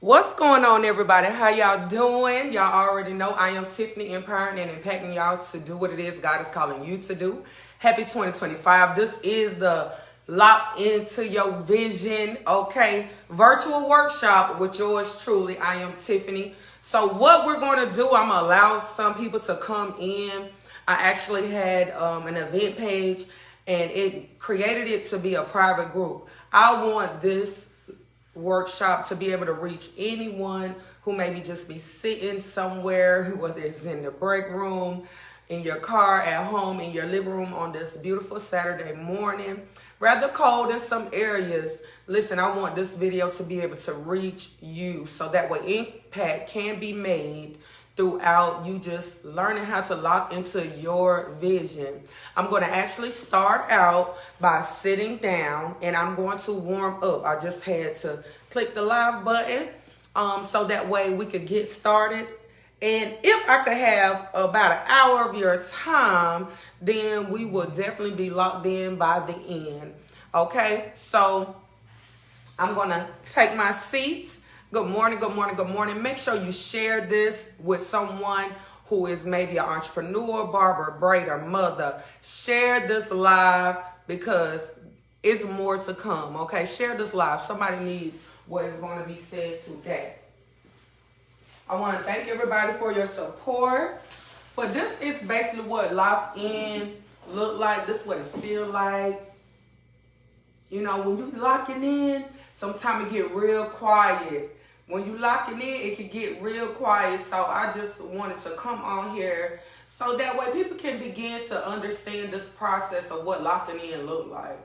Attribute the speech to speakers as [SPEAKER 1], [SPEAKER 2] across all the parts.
[SPEAKER 1] What's going on, everybody? How y'all doing? Y'all already know I am Tiffany, empowering and impacting y'all to do what it is God is calling you to do. Happy 2025. This is the Lock Into Your Vision, okay, virtual workshop with yours truly. I am Tiffany. So what we're going to do, I'm going to allow some people to come in. I actually had an event page, and it created it to be a private group. I want this workshop to be able to reach anyone who maybe just be sitting somewhere, whether it's in the break room, in your car, at home, in your living room on this beautiful Saturday morning. Rather cold in some areas. Listen, I want this video to be able to reach you so that way impact can be made throughout you just learning how to lock into your vision. I'm going to actually start out by sitting down and I'm going to warm up. I just had to click the live button so that way we could get started. And if I could have about an hour of your time, then we will definitely be locked in by the end. Okay, so I'm going to take my seat. Good morning, good morning, good morning. Make sure you share this with someone who is maybe an entrepreneur, barber, braider, mother. Share this live because it's more to come, okay? Share this live. Somebody needs what is going to be said today. I want to thank everybody for your support. But this is basically what lock in look like. This is what it feel like. You know, when you locking in, sometimes it get real quiet. When you locking in, it can get real quiet. So I just wanted to come on here so that way people can begin to understand this process of what locking in look like.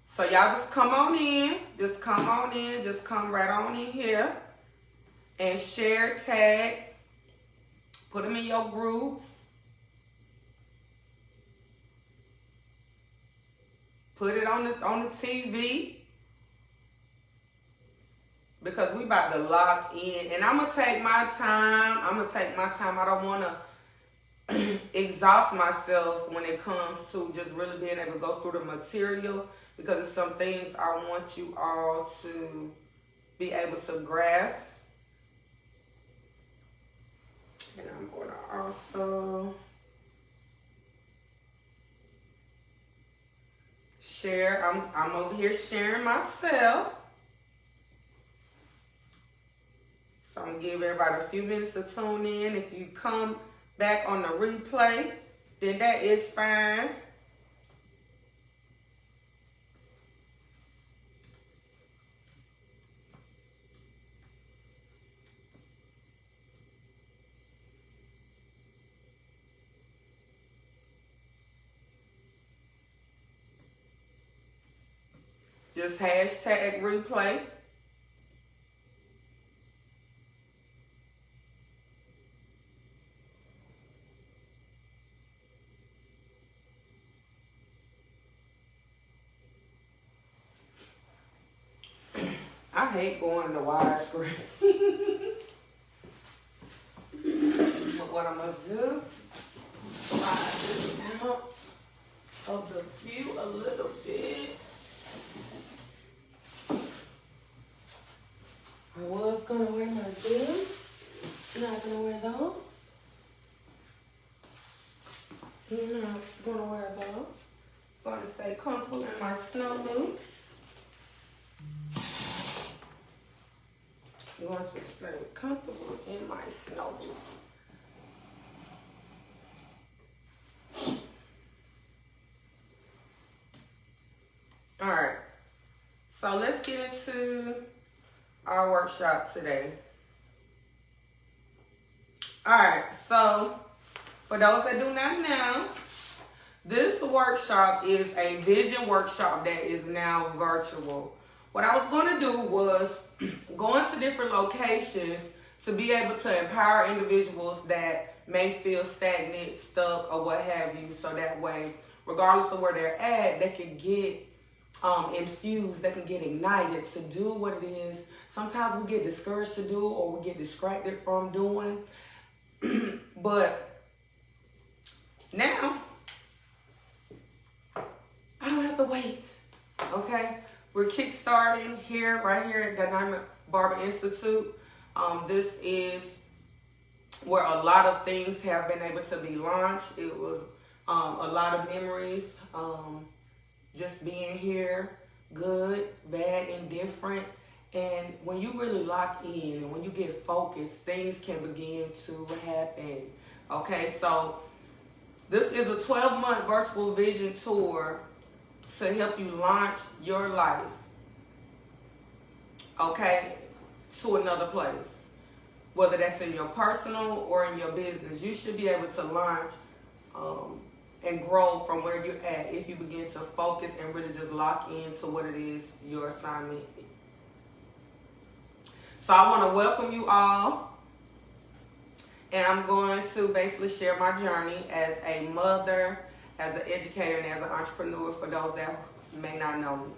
[SPEAKER 1] So y'all just come on in. Just come on in. Just come right on in here. And share, tag. Put them in your groups. Put it on the TV. Because we about to lock in. And I'm going to take my time. I don't want to exhaust myself when it comes to just really being able to go through the material. Because it's some things I want you all to be able to grasp. And I'm going to also share. I'm over here sharing myself. So I'm going to give everybody a few minutes to tune in. If you come back on the replay, then that is fine. Just hashtag replay. I hate going to widescreen. But what I'm going to do, slide this out of the view a little bit. I was going to wear my boots. Not going to wear those. Not going to wear those. Going to stay comfortable in my snow boots. I'm going to stay comfortable in my snow boots. All right. So let's get into our workshop today. All right, so for those that do not know, this workshop is a vision workshop that is now virtual. What I was going to do was go into different locations to be able to empower individuals that may feel stagnant, stuck, or what have you, so that way, regardless of where they're at, they can get infused, they can get ignited to do what it is. Sometimes we get discouraged to do or we get distracted from doing. But now, I don't have have to wait. Okay? We're kickstarting here, right here at the Diamond Barber Institute. This is where a lot of things have been able to be launched. It was a lot of memories, just being here, good, bad, indifferent. And when you really lock in and when you get focused, things can begin to happen. Okay, so this is a 12-month virtual vision tour to help you launch your life, okay, to another place. Whether that's in your personal or in your business, you should be able to launch and grow from where you're at if you begin to focus and really just lock into what it is your assignment is. So I want to welcome you all, and I'm going to basically share my journey as a mother, as an educator, and as an entrepreneur for those that may not know me.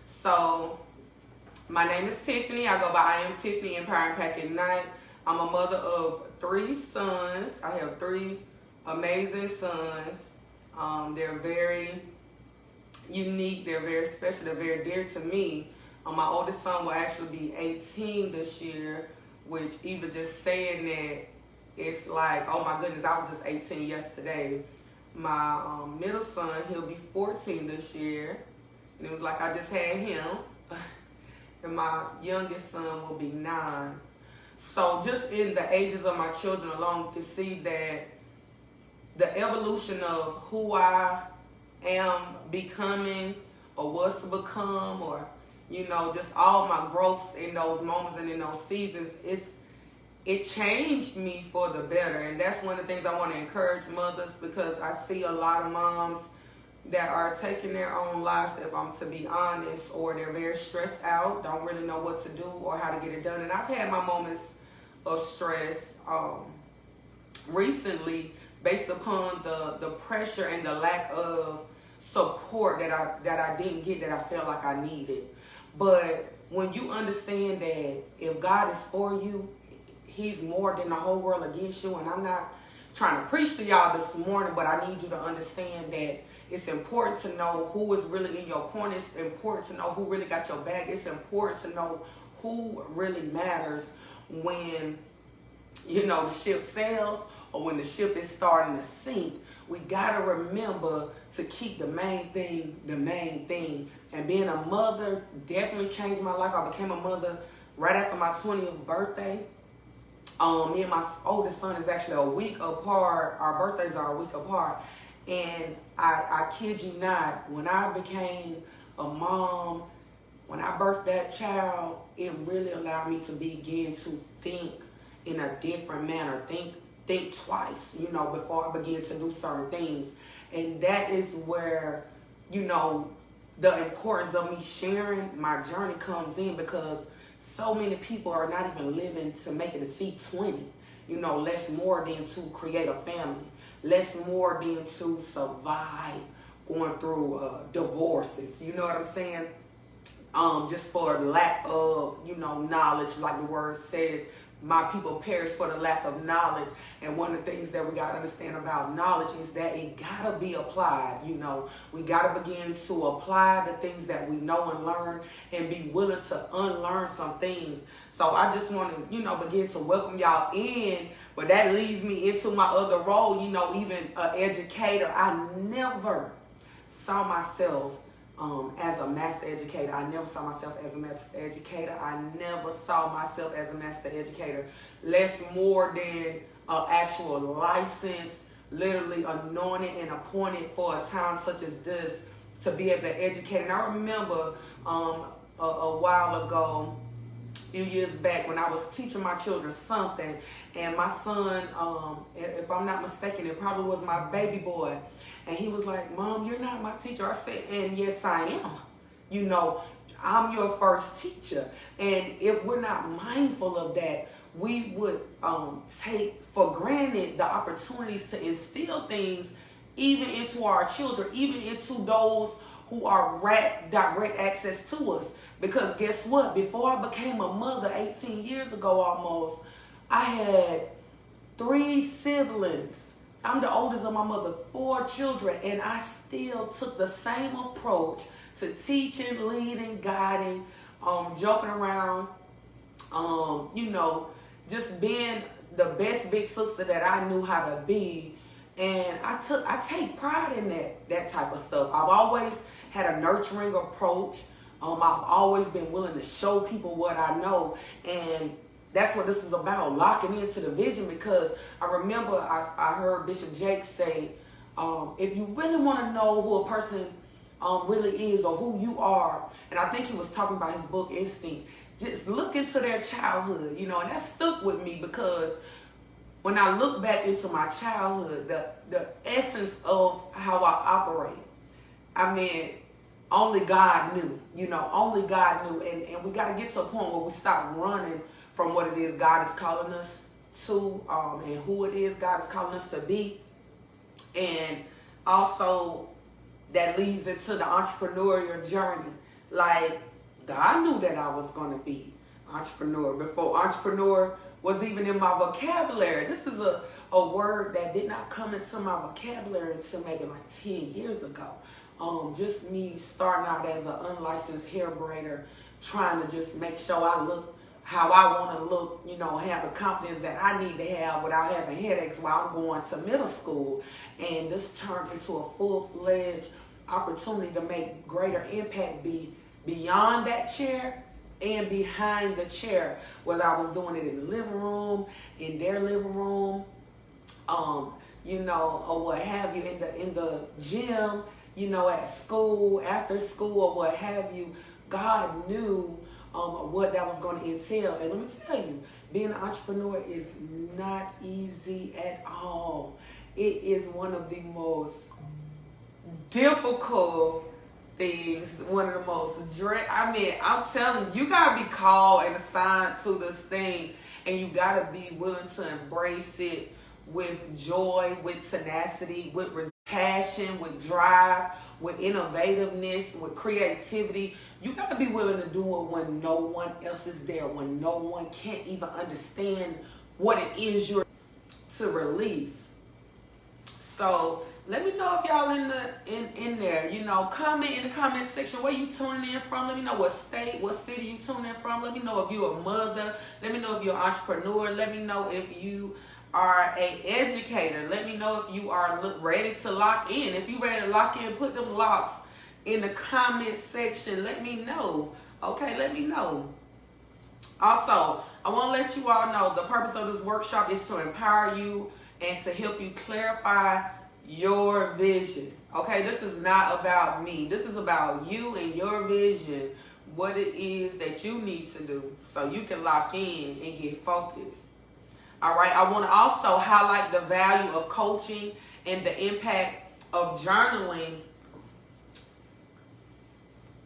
[SPEAKER 1] So my name is Tiffany. I go by iamTiffany, Empire and Pack at Night. I'm a mother of 3 sons. I have 3 amazing sons. They're very unique. They're very special. They're very dear to me. My oldest son will actually be 18 this year, which even just saying that, it's like, oh my goodness, I was just 18 yesterday. My middle son, he'll be 14 this year. And it was like I just had him. And my youngest son will be 9. So just in the ages of my children alone, you can see that the evolution of who I am becoming or was to become, or, you know, just all my growths in those moments and in those seasons, it changed me for the better. And that's one of the things I want to encourage mothers, because I see a lot of moms that are taking their own lives, if I'm to be honest, or they're very stressed out, don't really know what to do or how to get it done. And I've had my moments of stress recently, based upon the pressure and the lack of support that I didn't get, that I felt like I needed. But when you understand that if God is for you, He's more than the whole world against you. And I'm not trying to preach to y'all this morning, but I need you to understand that it's important to know who is really in your corner. It's important to know who really got your back. It's important to know who really matters when, you know, the ship sails or when the ship is starting to sink. We got to remember to keep the main thing the main thing. And being a mother definitely changed my life. I became a mother right after my 20th birthday. Me and my oldest son is actually a week apart. Our birthdays are a week apart. And I kid you not, when I became a mom, when I birthed that child, it really allowed me to begin to think in a different manner. Think twice, you know, before I begin to do certain things. And that is where, you know, the importance of me sharing my journey comes in, because so many people are not even living to make it to see 20, you know, less more than to create a family, less more than to survive going through divorces, you know what I'm saying? Just for lack of, you know, knowledge, like the word says, my people perish for the lack of knowledge. And one of the things that we got to understand about knowledge is that it got to be applied. You know, we got to begin to apply the things that we know and learn, and be willing to unlearn some things. So I just want to, you know, begin to welcome y'all in. But that leads me into my other role, you know, even an educator. I never saw myself as a master educator. I never saw myself as a master educator. I never saw myself as a master educator. Less more than an actual license, literally anointed and appointed for a time such as this to be able to educate. And I remember a while ago, a few years back, when I was teaching my children something, and my son, if I'm not mistaken, it probably was my baby boy, and he was like, "Mom, you're not my teacher." I said, "And yes, I am. You know, I'm your first teacher." And if we're not mindful of that, we would take for granted the opportunities to instill things even into our children, even into those who are direct access to us. Because guess what? Before I became a mother 18 years ago almost, I had 3 siblings I'm the oldest of my mother, 4 children, and I still took the same approach to teaching, leading, guiding, joking around, you know, just being the best big sister that I knew how to be. And I take pride in that type of stuff. I've always had a nurturing approach. I've always been willing to show people what I know, and that's what this is about, locking into the vision. Because I remember I heard Bishop Jake say, if you really want to know who a person really is or who you are, and I think he was talking about his book Instinct, just look into their childhood, you know, and that stuck with me because when I look back into my childhood, the essence of how I operate, I mean, only God knew, you know, only God knew. And we got to get to a point where we stop running from what it is God is calling us to, and who it is God is calling us to be. And also that leads into the entrepreneurial journey. Like, God knew that I was going to be entrepreneur before entrepreneur was even in my vocabulary. This is a word that did not come into my vocabulary until maybe like 10 years ago. Just me starting out as an unlicensed hair braider, trying to just make sure I look how I want to look, you know, have the confidence that I need to have without having headaches while I'm going to middle school. And this turned into a full-fledged opportunity to make greater impact beyond that chair and behind the chair, whether I was doing it in the living room, in their living room, you know, or what have you, in the gym, you know, at school, after school, or what have you. God knew what that was going to entail. And let me tell you, being an entrepreneur is not easy at all. It is one of the most difficult things, one of the most I mean, I'm telling you, you gotta be called and assigned to this thing, and you gotta be willing to embrace it with joy, with tenacity, with passion, with drive, with innovativeness, with creativity. You gotta be willing to do it when no one else is there, when no one can't even understand what it is you're to release. So let me know if y'all in there. You know, comment in the comment section where you tuning in from. Let me know what state, what city you tuning in from. Let me know if you're a mother. Let me know if you're an entrepreneur. Let me know if you are an educator. Let me know if you are ready to lock in. If you ready to lock in, put them locks in the comment section. Let me know. Okay, let me know. Also, I want to let you all know the purpose of this workshop is to empower you and to help you clarify your vision. Okay, this is not about me. This is about you and your vision, what it is that you need to do so you can lock in and get focused. All right, I want to also highlight the value of coaching and the impact of journaling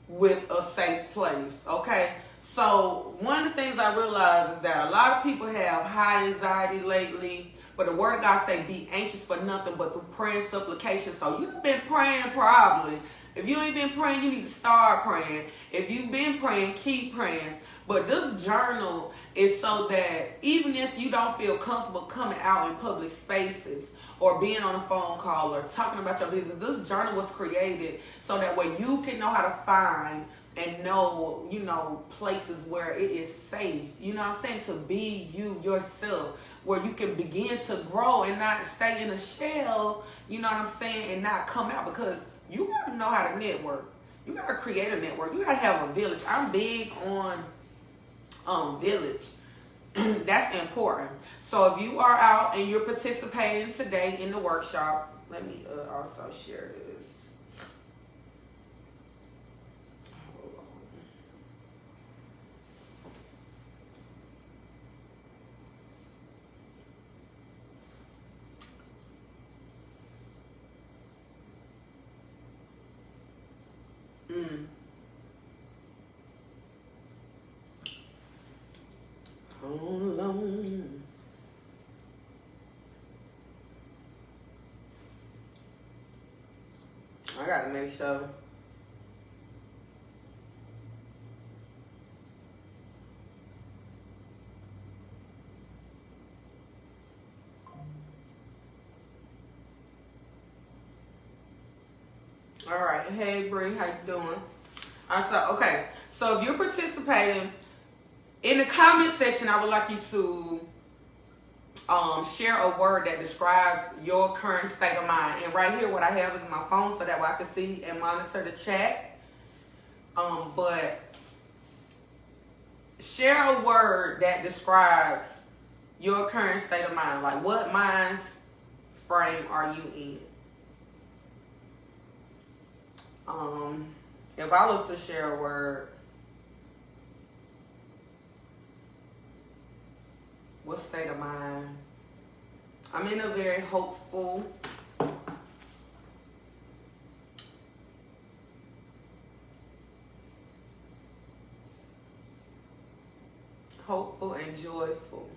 [SPEAKER 1] with a safe place. Okay, so one of the things I realized is that a lot of people have high anxiety lately. But the word of God say, be anxious for nothing but through prayer and supplication. So you've been praying probably. If you ain't been praying, you need to start praying. If you've been praying, keep praying. But this journal is so that even if you don't feel comfortable coming out in public spaces or being on a phone call or talking about your business, this journal was created so that way you can know how to find and know, you know, places where it is safe, you know what I'm saying, to be you yourself, where you can begin to grow and not stay in a shell, you know what I'm saying, and not come out, because you got to know how to network. You got to create a network. You got to have a village. I'm big on village. That's important. So if you are out and you're participating today in the workshop, let me also share this. Hold on. I gotta make sure. All right. Hey, Bree, how you doing? Okay. So if you're participating in the comment section, I would like you to share a word that describes your current state of mind. And right here, what I have is my phone so that way I can see and monitor the chat. But share a word that describes your current state of mind. Like, what mind frame are you in? If I was to share a word, what state of mind? I'm in a very hopeful, and joyful.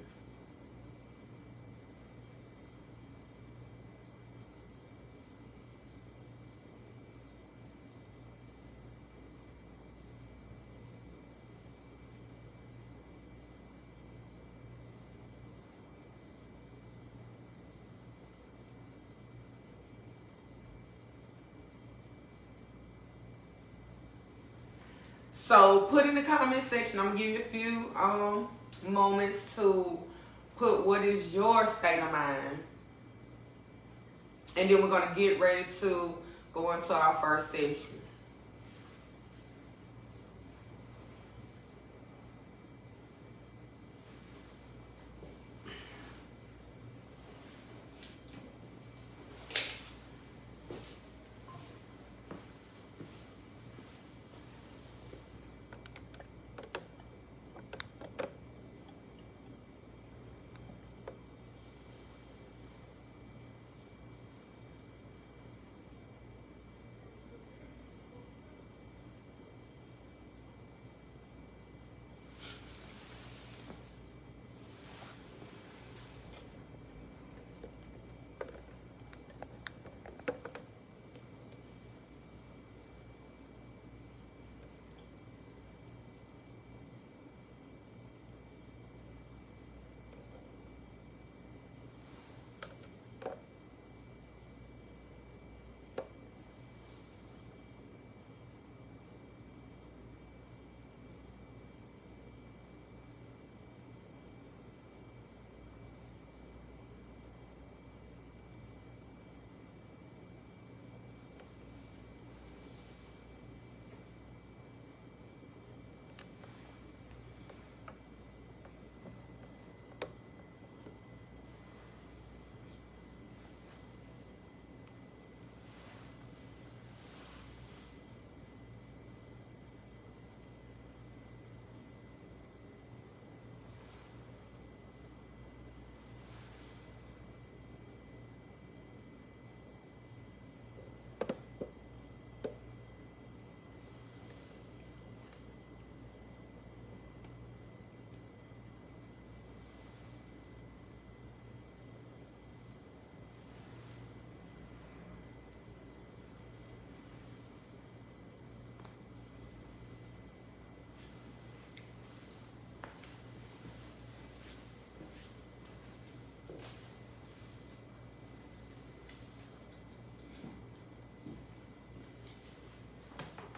[SPEAKER 1] So put in the comment section. I'm gonna give you a few moments to put what is your state of mind. And then we're gonna get ready to go into our first session.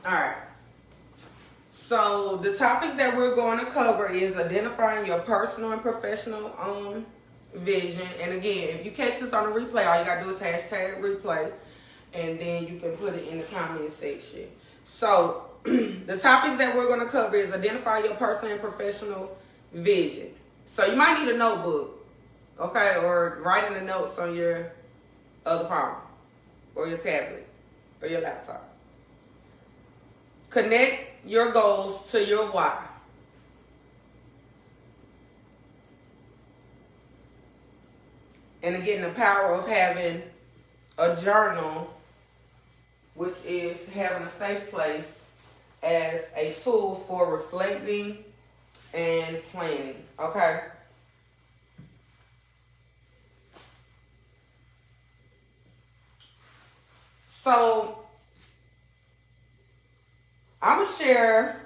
[SPEAKER 1] All right. So the topics that we're going to cover is identifying your personal and professional vision. And again, if you catch this on a replay, all you got to do is hashtag replay. And then you can put it in the comment section. So the topics that we're going to cover is identify your personal and professional vision. So you might need a notebook, okay, or writing the notes on your other phone or your tablet or your laptop. Connect your goals to your why. And again, the power of having a journal, which is having a safe place, as a tool for reflecting and planning. Okay? So I'm going to share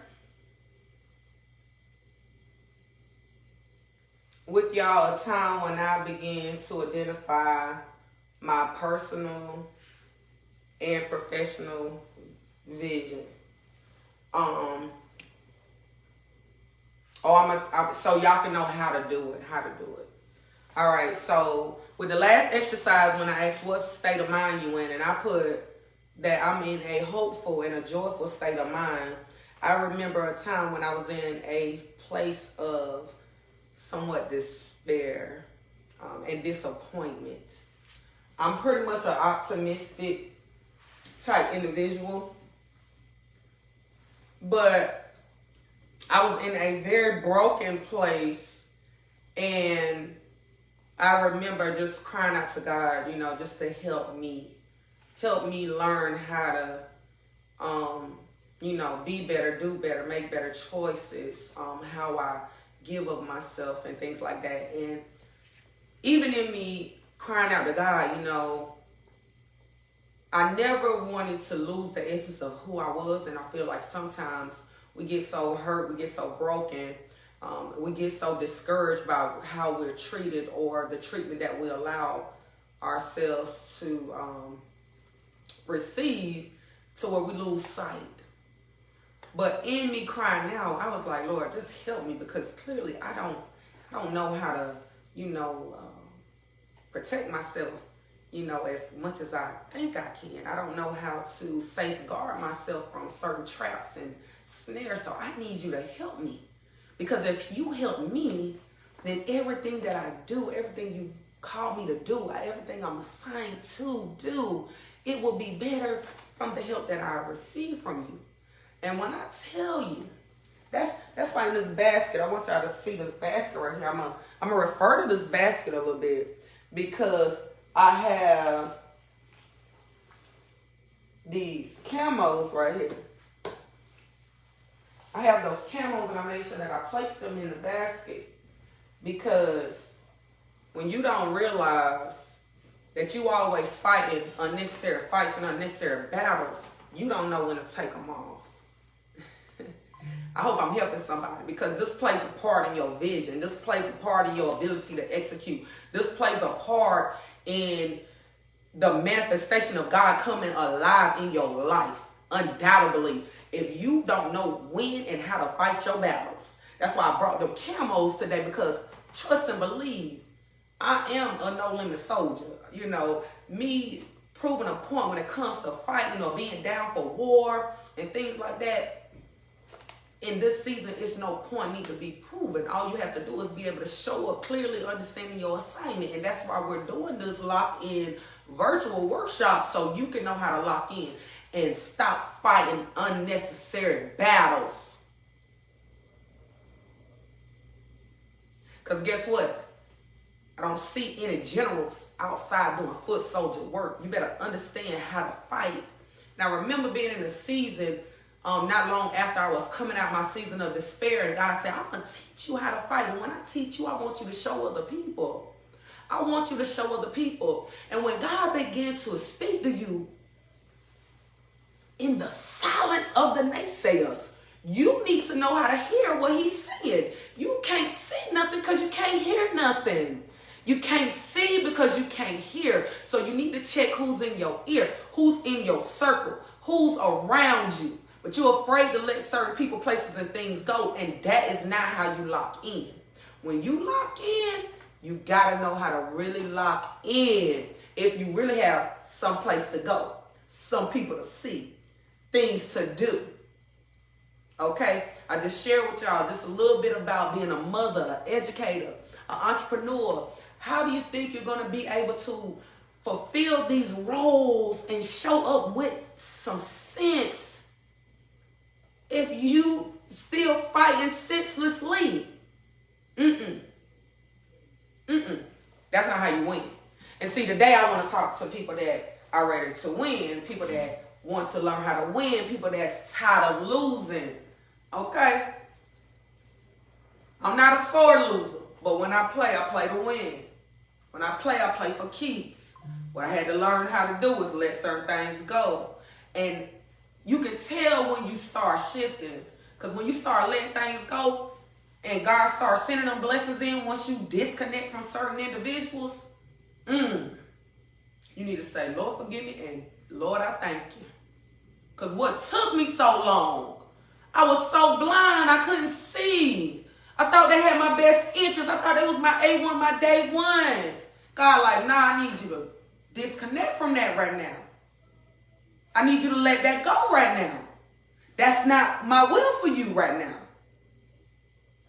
[SPEAKER 1] with y'all a time when I began to identify my personal and professional vision. So y'all can know how to do it. All right, so with the last exercise, when I asked what state of mind you in, and I put that I'm in a hopeful and a joyful state of mind, I remember a time when I was in a place of somewhat despair and disappointment. I'm pretty much an optimistic type individual, but I was in a very broken place, and I remember just crying out to God, just to help me learn how to, be better, do better, make better choices, how I give of myself and things like that. And even in me crying out to God, I never wanted to lose the essence of who I was. And I feel like sometimes we get so hurt, we get so broken, we get so discouraged by how we're treated or the treatment that we allow ourselves to receive, to where we lose sight. But in me crying out, I was like, Lord, just help me, because clearly I don't know how to, protect myself, as much as I think I can. I don't know how to safeguard myself from certain traps and snares. So I need you to help me, because if you help me, then everything that I do, everything you call me to do, everything I'm assigned to do, it will be better from the help that I receive from you. And when I tell you, that's why in this basket, I want y'all to see this basket right here. I'm gonna refer to this basket a little bit, because I have these camos right here. I have those camos, and I made sure that I place them in the basket, because when you don't realize that you always fighting unnecessary fights and unnecessary battles, you don't know when to take them off. I hope I'm helping somebody, because this plays a part in your vision. This plays a part in your ability to execute. This plays a part in the manifestation of God coming alive in your life. Undoubtedly, if you don't know when and how to fight your battles. That's why I brought them camos today, because trust and believe, I am a no-limit soldier. Me proving a point when it comes to fighting or being down for war and things like that. In this season, it's no point need to be proven. All you have to do is be able to show up clearly, understanding your assignment. And that's why we're doing this lock-in virtual workshop, so you can know how to lock in and stop fighting unnecessary battles. Because guess what? I don't see any generals outside doing foot soldier work. You better understand how to fight. Now, remember being in a season not long after I was coming out my season of despair, and God said, I'm going to teach you how to fight. And when I teach you, I want you to show other people. I want you to show other people. And when God began to speak to you in the silence of the naysayers, you need to know how to hear what he's saying. You can't see nothing because you can't hear nothing. You can't see because you can't hear. So you need to check who's in your ear, who's in your circle, who's around you. But you're afraid to let certain people, places, and things go, and that is not how you lock in. When you lock in, you got to know how to really lock in. If you really have some place to go, some people to see, things to do. Okay? I just shared with y'all just a little bit about being a mother, an educator, an entrepreneur. How do you think you're going to be able to fulfill these roles and show up with some sense if you still fighting senselessly? That's not how you win. And see, today I want to talk to people that are ready to win, people that want to learn how to win, people that's tired of losing. Okay? I'm not a sore loser, but when I play to win. When I play for keeps. What I had to learn how to do is let certain things go. And you can tell when you start shifting, because when you start letting things go and God starts sending them blessings in, once you disconnect from certain individuals, you need to say, Lord, forgive me, and Lord, I thank you. Because what took me so long, I was so blind, I couldn't see. I thought they had my best interest. I thought it was my A1, my day one. God, like, nah, I need you to disconnect from that right now. I need you to let that go right now. That's not my will for you right now.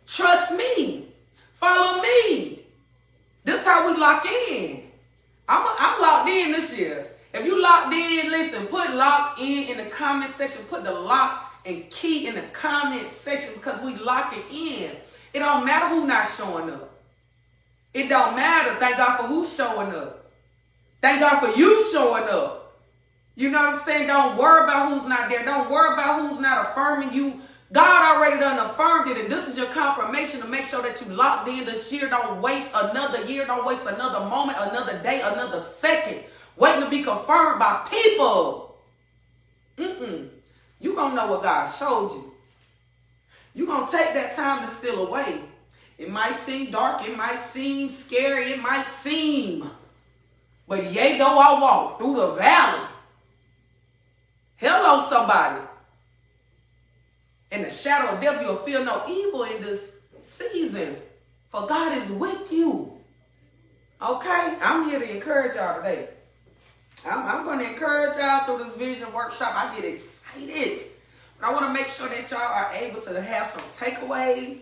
[SPEAKER 1] Trust me. Follow me. This is how we lock in. I'm locked in this year. If you locked in, listen, put lock in the comment section. Put the lock and key in the comment section because we lock it in. It don't matter who not showing up. It don't matter. Thank God for who's showing up. Thank God for you showing up. You know what I'm saying? Don't worry about who's not there. Don't worry about who's not affirming you. God already done affirmed it, and this is your confirmation to make sure that you locked in this year. Don't waste another year. Don't waste another moment, another day, another second waiting to be confirmed by people. You gonna know what God showed you. You gonna take that time to steal away. It might seem dark. It might seem scary. It might seem. But yea, though I walk through the valley. Hello, somebody. In the shadow of death, you'll feel no evil in this season. For God is with you. Okay? I'm here to encourage y'all today. I'm going to encourage y'all through this vision workshop. I get excited. But I want to make sure that y'all are able to have some takeaways.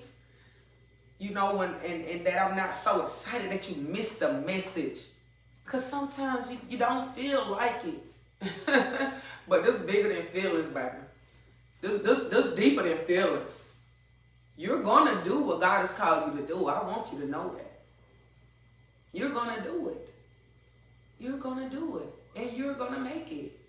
[SPEAKER 1] You know, and that I'm not so excited that you miss the message. Because sometimes you don't feel like it. But this bigger than feelings, baby. This deeper than feelings. You're going to do what God has called you to do. I want you to know that. You're going to do it. You're going to do it. And you're going to make it.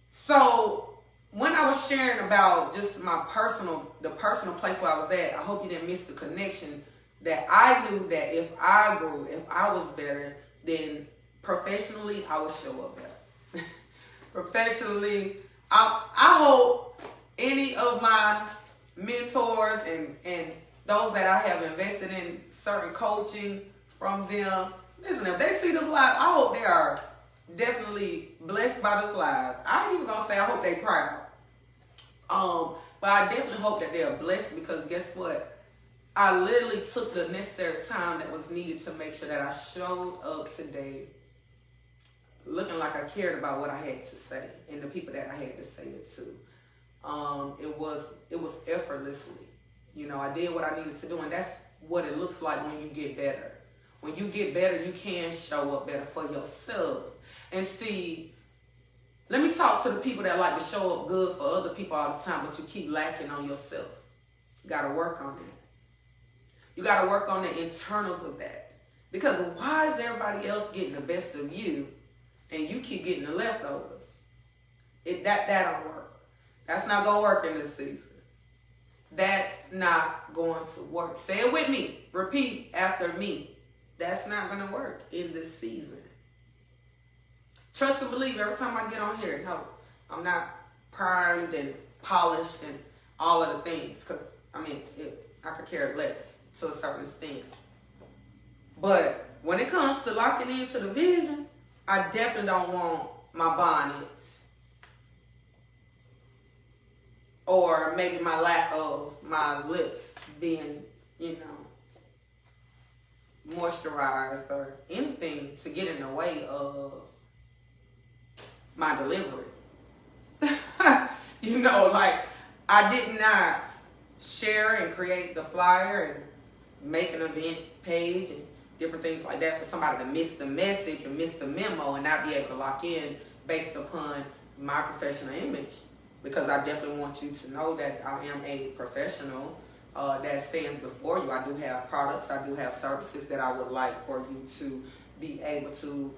[SPEAKER 1] So, when I was sharing about just the personal place where I was at, I hope you didn't miss the connection that I knew that if I grew, if I was better, then professionally, I would show up better. Professionally, I hope any of my mentors and those that I have invested in certain coaching from them, listen, if they see this live, I hope they are definitely blessed by this live. I ain't even gonna say I hope they proud. But I definitely hope that they are blessed because guess what? I literally took the necessary time that was needed to make sure that I showed up today looking like I cared about what I had to say and the people that I had to say it to. It was effortlessly. You know, I did what I needed to do, and that's what it looks like when you get better. When you get better, you can show up better for yourself. And see, let me talk to the people that like to show up good for other people all the time, but you keep lacking on yourself. You got to work on that. You got to work on the internals of that. Because why is everybody else getting the best of you and you keep getting the leftovers? That don't work. That's not going to work in this season. That's not going to work. Say it with me. Repeat after me. That's not going to work in this season. Trust and believe every time I get on here. No, I'm not primed and polished and all of the things. Because, I could care less to a certain extent. But when it comes to locking into the vision, I definitely don't want my bonnet. Or maybe my lack of my lips being, moisturized or anything to get in the way of my delivery. I did not share and create the flyer and make an event page and different things like that for somebody to miss the message or miss the memo and not be able to lock in based upon my professional image. Because I definitely want you to know that I am a professional that stands before you. I do have products, I do have services that I would like for you to be able to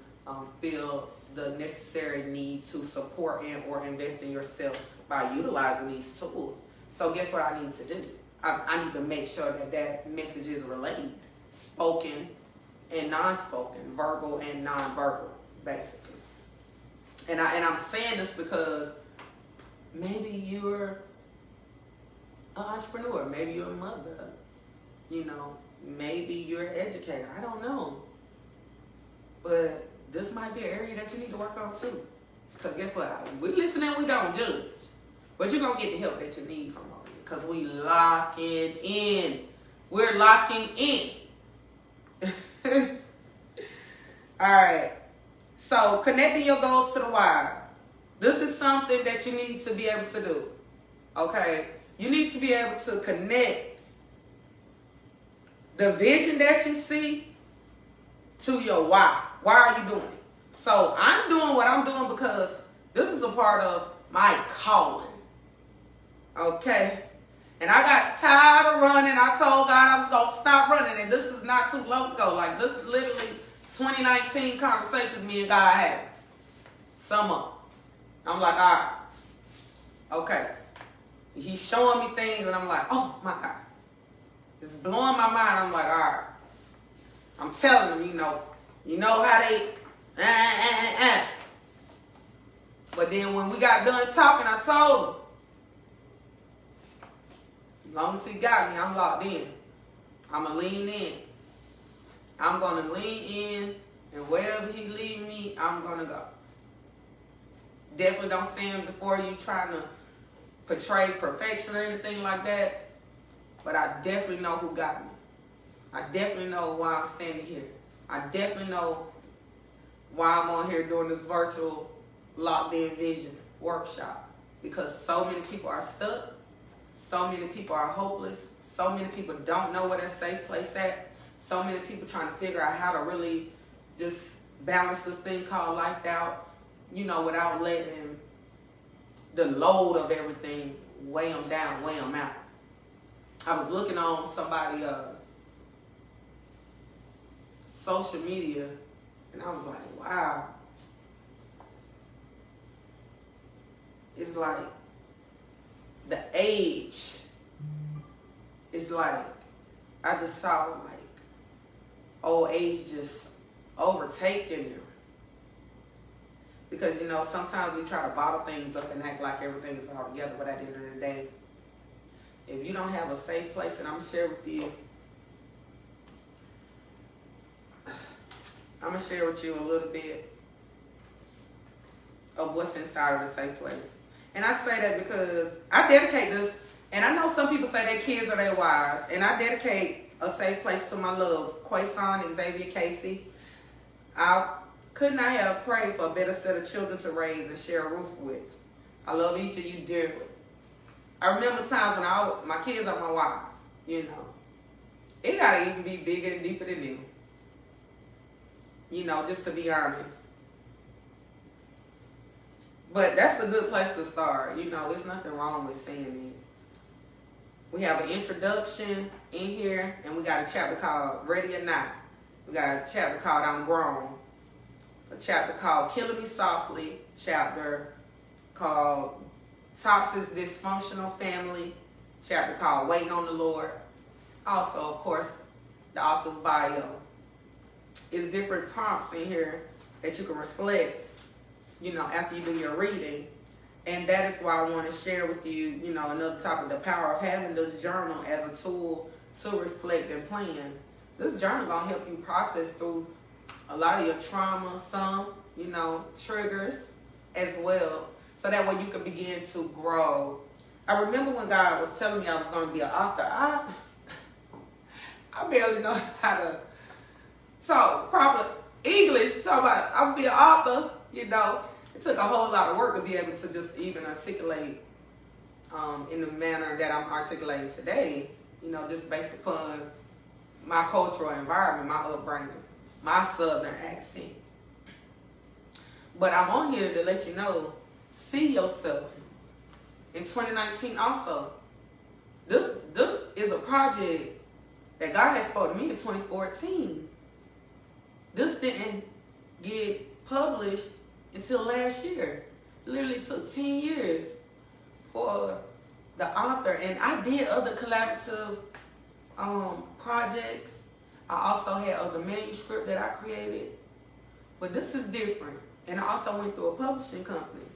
[SPEAKER 1] feel the necessary need to support and or invest in yourself by utilizing these tools. So guess what I need to do? I need to make sure that that message is relayed, spoken and non-spoken, verbal and non-verbal, basically. And I'm saying this because maybe you're an entrepreneur, maybe you're a mother, maybe you're an educator, I don't know. But this might be an area that you need to work on too. Because guess what? We listen and we don't judge. But you're going to get the help that you need from all of it. Because we locking in. We're locking in. Alright. So, connecting your goals to the why. This is something that you need to be able to do. Okay? You need to be able to connect the vision that you see to your why. Why are you doing it? So I'm doing what I'm doing because this is a part of my calling. Okay? And I got tired of running. I told God I was going to stop running. And this is not too long ago. Like, this is literally 2019 conversations me and God had. Some of them. I'm like, all right. Okay. He's showing me things and I'm like, oh my God. It's blowing my mind. I'm like, all right. I'm telling them, you know how they, But then when we got done talking, I told him, as long as he got me, I'm locked in. I'm going to lean in. I'm going to lean in, and wherever he lead me, I'm going to go. Definitely don't stand before you trying to portray perfection or anything like that. But I definitely know who got me. I definitely know why I'm standing here. I definitely know why I'm on here doing this virtual locked in vision workshop. Because so many people are stuck. So many people are hopeless. So many people don't know where their safe place at. So many people trying to figure out how to really just balance this thing called life out, without letting the load of everything weigh them down, weigh them out. I was looking on somebody's social media, and I was like, wow. It's like the age is like, I just saw like old age just overtaking them. Because, sometimes we try to bottle things up and act like everything is all together, but at the end of the day, if you don't have a safe place, and I'm going to share with you, a little bit of what's inside of the safe place. And I say that because I dedicate this, and I know some people say their kids are their wives, and I dedicate a safe place to my loves, Quason, Xavier, Casey. I could not have prayed for a better set of children to raise and share a roof with. I love each of you dearly. I remember times when my kids are my wives, It got to even be bigger and deeper than them. Just to be honest. But that's a good place to start. There's nothing wrong with saying it. We have an introduction in here, and we got a chapter called Ready or Not. We got a chapter called I'm Grown. A chapter called Killing Me Softly. Chapter called Toxic Dysfunctional Family. Chapter called Waiting on the Lord. Also, of course, the author's bio. It's different prompts in here that you can reflect, after you do your reading. And that is why I want to share with you, another topic, the power of having this journal as a tool to reflect and plan. This journal going to help you process through a lot of your trauma, some, triggers as well. So that way you can begin to grow. I remember when God was telling me I was going to be an author, I barely know how to talk proper English. Talk about I'm going to be an author, It took a whole lot of work to be able to just even articulate in the manner that I'm articulating today, just based upon my cultural environment, my upbringing, my southern accent. But I'm on here to let you know, see yourself in 2019 also. This is a project that God has spoken to me in 2014. This didn't get published until last year. It literally took 10 years for the author. And I did other collaborative projects. I also had other manuscript that I created. But this is different. And I also went through a publishing company.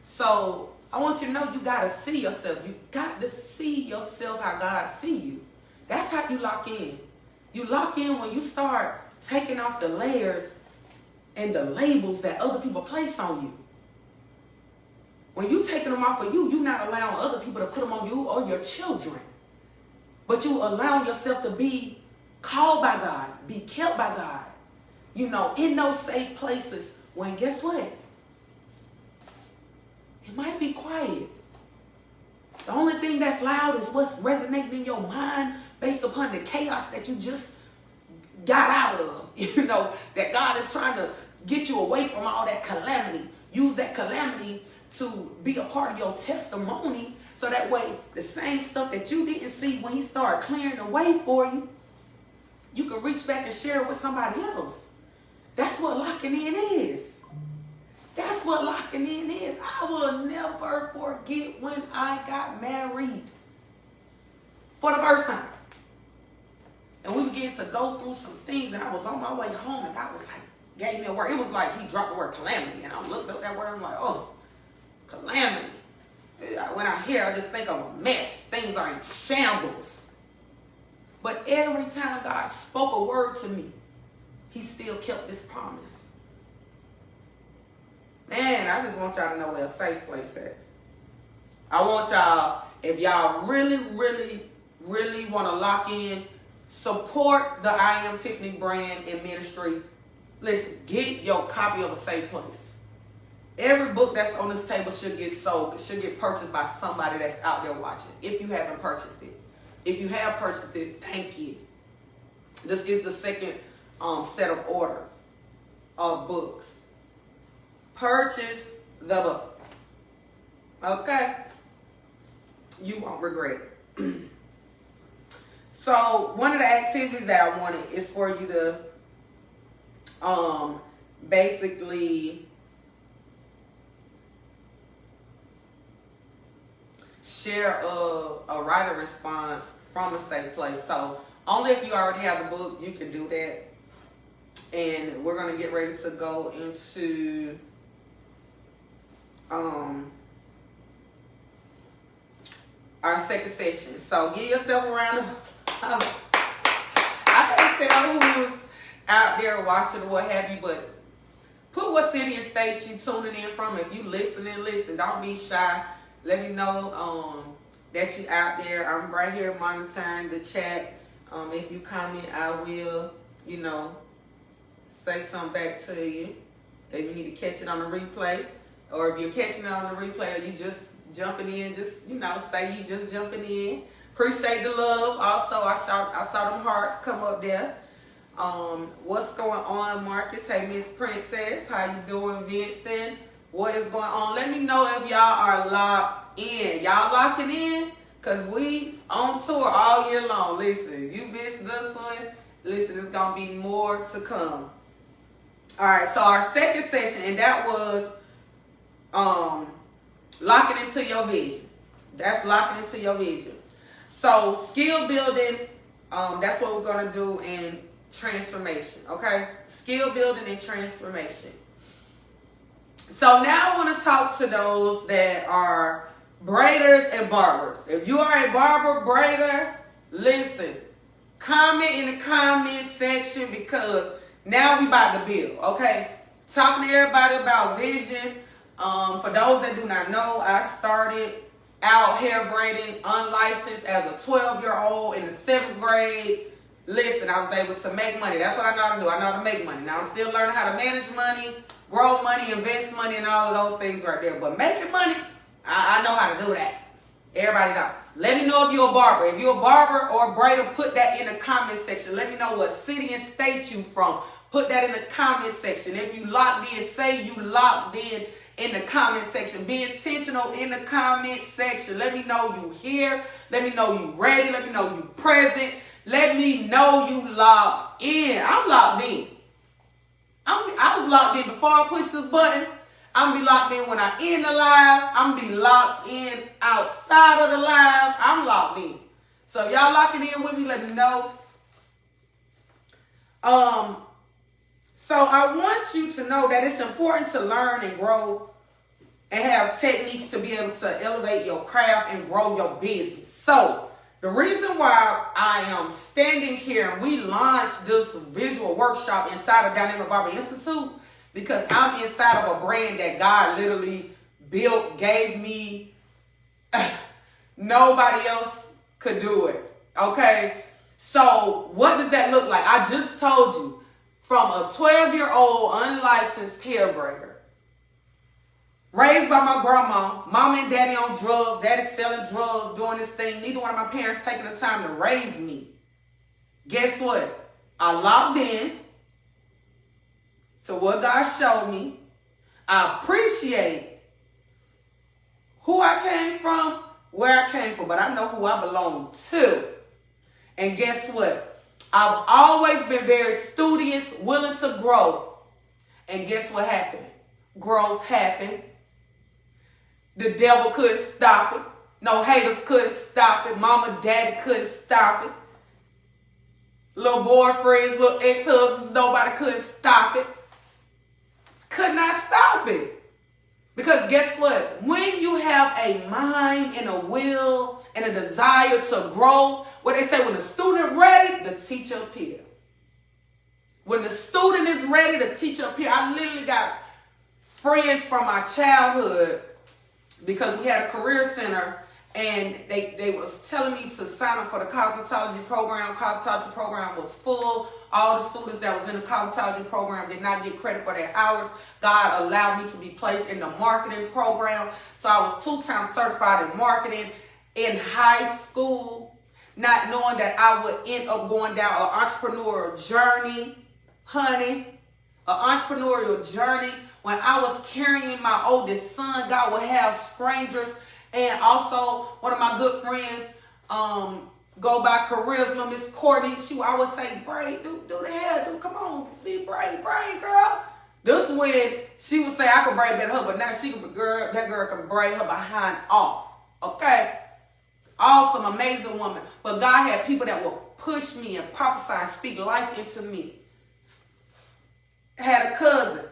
[SPEAKER 1] So I want you to know you got to see yourself. You got to see yourself how God see you. That's how you lock in. You lock in when you start taking off the layers and the labels that other people place on you. When you taking them off of you, you're not allowing other people to put them on you or your children. But you allowing yourself to be called by God, be kept by God, you know, in those safe places when, guess what? It might be quiet. The only thing that's loud is what's resonating in your mind based upon the chaos that you just got out of. You know, that God is trying to get you away from all that calamity. Use that calamity to be a part of your testimony, so that way the same stuff that you didn't see when he started clearing the way for you, you can reach back and share it with somebody else. That's what locking in is. That's what locking in is. I will never forget when I got married for the first time. And we began to go through some things, and I was on my way home, and God was like, gave me a word. It was like he dropped the word calamity, and I looked up that word, and I'm like, oh, calamity. When I hear, I just think of a mess. Things are in shambles. But every time God spoke a word to me, he still kept this promise. Man, I just want y'all to know where a safe place at. I want y'all, if y'all really, really, really want to lock in, support the I Am Tiffany brand and ministry. Listen, get your copy of A Safe Place. Every book that's on this table should get sold, should get purchased by somebody that's out there watching, if you haven't purchased it. If you have purchased it, thank you. This is the second set of orders of books. Purchase the book. Okay? You won't regret it. So, one of the activities that I wanted is for you to basically share a writer response from A Safe Place. So only if you already have the book, you can do that. And we're going to get ready to go into our second session. So give yourself a round of applause. I can't tell who's out there watching or what have you, but put what city and state you tuning in from. If you listen. Don't be shy. Let me know that you out there. I'm right here monitoring the chat. If you comment, I will, you know, say something back to you. If you need to catch it on the replay, or if you're catching it on the replay, or you just jumping in, just, you know, say you just jumping in. Appreciate the love. Also, I saw them hearts come up there. What's going on, Marcus? Hey, Miss Princess, how you doing, Vincent? What is going on? Let me know if y'all are locked in. Y'all locking in? Because we on tour all year long. Listen, you missed this one. Listen, there's going to be more to come. All right, so our second session, and that was locking into your vision. That's locking into your vision. So skill building, that's what we're going to do in transformation, okay? Skill building and transformation. So now I want to talk to those that are braiders and barbers. If you are a barber, braider, listen. Comment in the comment section, because now we about to build, okay? Talking to everybody about vision. For those that do not know, I started out hair braiding unlicensed as a 12-year-old in the 7th grade. Listen, I was able to make money. That's what I know how to do. I know how to make money. Now I'm still learning how to manage money, grow money, invest money, and all of those things right there. But making money, I know how to do that. Everybody know. Let me know if you're a barber. If you're a barber or a braider, put that in the comment section. Let me know what city and state you from. Put that in the comment section. If you locked in, say you locked in the comment section. Be intentional in the comment section. Let me know you here. Let me know you ready. Let me know you present. Let me know you locked in. I'm locked in. I was locked in before I pushed this button. I'm going to be locked in when I end the live. I'm going to be locked in outside of the live. I'm locked in. So if y'all locking in with me, let me know. So I want you to know that it's important to learn and grow and have techniques to be able to elevate your craft and grow your business. So the reason why I am standing here and we launched this visual workshop inside of Dynamic Barber Institute because I'm inside of a brand that God literally built, gave me. Nobody else could do it. Okay? So what does that look like? I just told you, from a 12-year-old unlicensed hair braider, raised by my grandma, mom and daddy on drugs, daddy selling drugs, doing this thing, neither one of my parents taking the time to raise me. Guess what? I locked in to what God showed me. I appreciate who I came from, where I came from, but I know who I belong to. And guess what? I've always been very studious, willing to grow. And guess what happened? Growth happened. The devil couldn't stop it. No haters couldn't stop it. Mama, daddy couldn't stop it. Little boyfriends, little ex-husbands, nobody couldn't stop it. Could not stop it. Because guess what? When you have a mind and a will and a desire to grow, what they say, when the student ready, the teacher appear. When the student is ready, the teacher appear. I literally got friends from my childhood because we had a career center, and they was telling me to sign up for the cosmetology program. Cosmetology program was full. All the students that was in the cosmetology program did not get credit for their hours. God allowed me to be placed in the marketing program. So I was 2 times certified in marketing in high school, not knowing that I would end up going down an entrepreneurial journey, honey. An entrepreneurial journey. When I was carrying my oldest son, God would have strangers. And also, one of my good friends, go by Charisma, Miss Courtney. She would always say, "Braid, do the hair, come on, be braid, girl." This is when she would say I could braid better than her, but now that girl can braid her behind off. Okay? Awesome, amazing woman. But God had people that would push me and prophesy and speak life into me. I had a cousin.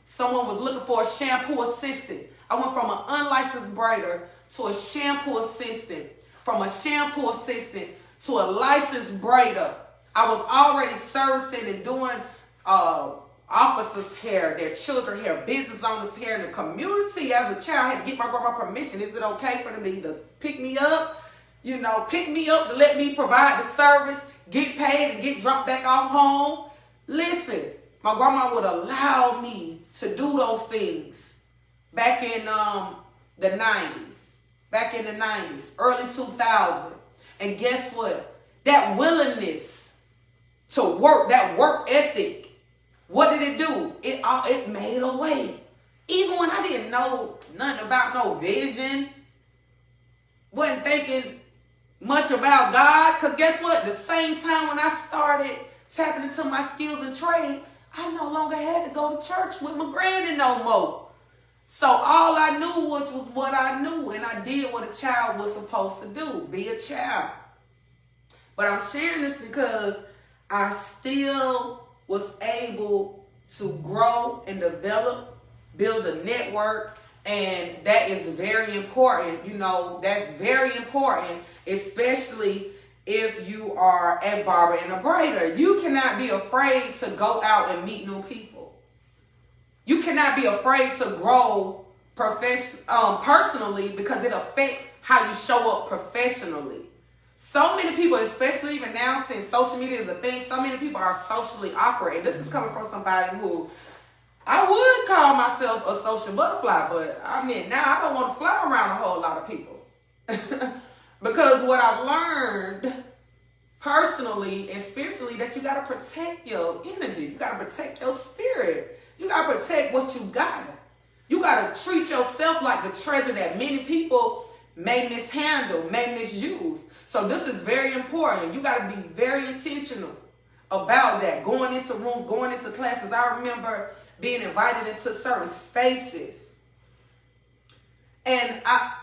[SPEAKER 1] Someone was looking for a shampoo assistant. I went from an unlicensed braider to a shampoo assistant. From a shampoo assistant to a licensed braider. I was already servicing and doing officers' hair, their children's hair, business owners' hair in the community. As a child, I had to get my grandma permission. Is it okay for them to either pick me up to let me provide the service, get paid, and get dropped back off home? Listen, my grandma would allow me to do those things back in the 90s. Back in the 90s, early 2000s. And guess what? That willingness to work, that work ethic, what did it do? It made a way. Even when I didn't know nothing about no vision, wasn't thinking much about God. Because guess what? The same time when I started tapping into my skills and trade, I no longer had to go to church with my granny no more. So all I knew was what I knew, and I did what a child was supposed to do, be a child. But I'm sharing this because I still was able to grow and develop, build a network, and that is very important. You know, that's very important, especially if you are a barber and a braider. You cannot be afraid to go out and meet new people. You cannot be afraid to grow personally, because it affects how you show up professionally. So many people, especially even now since social media is a thing, so many people are socially awkward. And this is coming from somebody who I would call myself a social butterfly, but I mean, now I don't want to fly around a whole lot of people. Because what I've learned personally and spiritually, that you got to protect your energy. You got to protect your spirit. You got to protect what you got. You got to treat yourself like the treasure that many people may mishandle, may misuse. So this is very important. You got to be very intentional about that. Going into rooms, going into classes. I remember being invited into certain spaces. And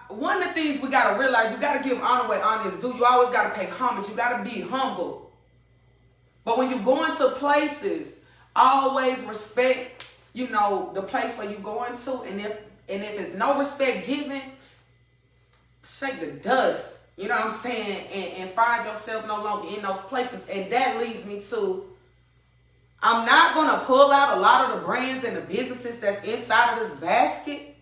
[SPEAKER 1] one of the things we got to realize, you got to give honor where honor is due. You always got to pay homage. You got to be humble. But when you go into places, always respect, you know, the place where you're going to. And if it's no respect given, shake the dust. You know what I'm saying? And find yourself no longer in those places. And that leads me to, I'm not going to pull out a lot of the brands and the businesses that's inside of this basket.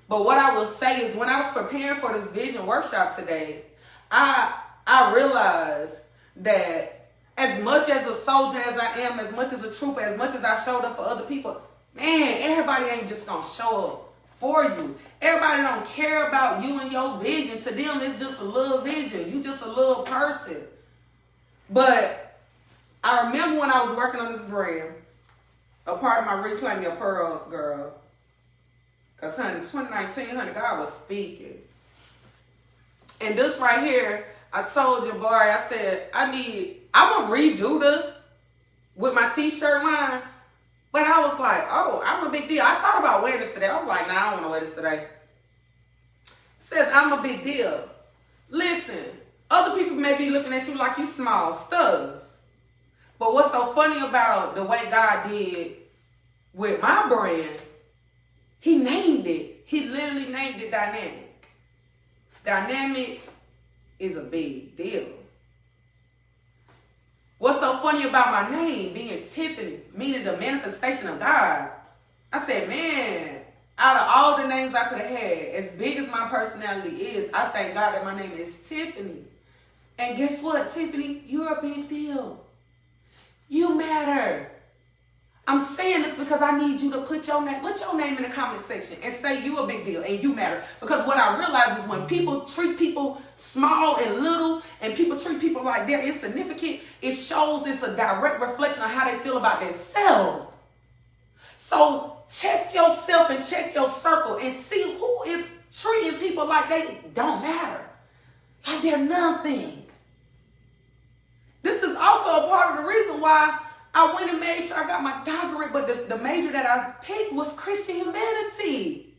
[SPEAKER 1] But what I will say is when I was preparing for this vision workshop today, I realized that as much as a soldier as I am, as much as a trooper, as much as I showed up for other people, man, everybody ain't just going to show up for you. Everybody don't care about you and your vision. To them, it's just a little vision. You just a little person. But I remember when I was working on this brand, a part of my Reclaim Your Pearls, girl. Because, honey, 2019, honey, God was speaking. And this right here, I told Jabari, I said, I'm going to redo this with my t-shirt line. But I was like, oh, I'm a big deal. I thought about wearing this today. I was like, nah, I don't want to wear this today. It says, I'm a big deal. Listen, other people may be looking at you like you small stuff. But what's so funny about the way God did with my brand, he named it. He literally named it Dynamic. Dynamic is a big deal. What's so funny about my name being Tiffany, meaning the manifestation of God? I said, man, out of all the names I could have had, as big as my personality is, I thank God that my name is Tiffany. And guess what, Tiffany? You're a big deal. You matter. I'm saying this because I need you to put your name in the comment section and say you a big deal and you matter. Because what I realize is when people treat people small and little and people treat people like they're insignificant, it shows it's a direct reflection on how they feel about themselves. So check yourself and check your circle and see who is treating people like they don't matter. Like they're nothing. This is also a part of the reason why I went and made sure I got my doctorate, but the major that I picked was Christian humanity.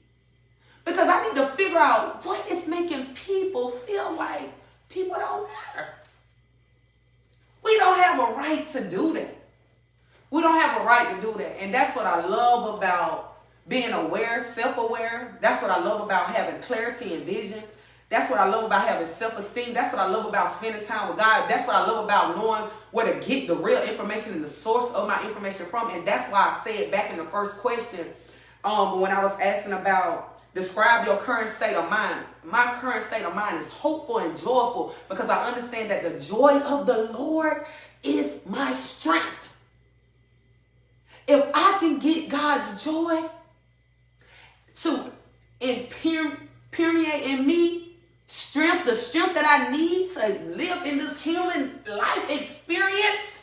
[SPEAKER 1] Because I need to figure out what is making people feel like people don't matter. We don't have a right to do that. We don't have a right to do that. And that's what I love about being aware, self-aware. That's what I love about having clarity and vision. That's what I love about having self-esteem. That's what I love about spending time with God. That's what I love about knowing where to get the real information and the source of my information from. And that's why I said back in the first question, when I was asking about describe your current state of mind. My current state of mind is hopeful and joyful because I understand that the joy of the Lord is my strength. If I can get God's joy to permeate in me, the strength that I need to live in this human life experience,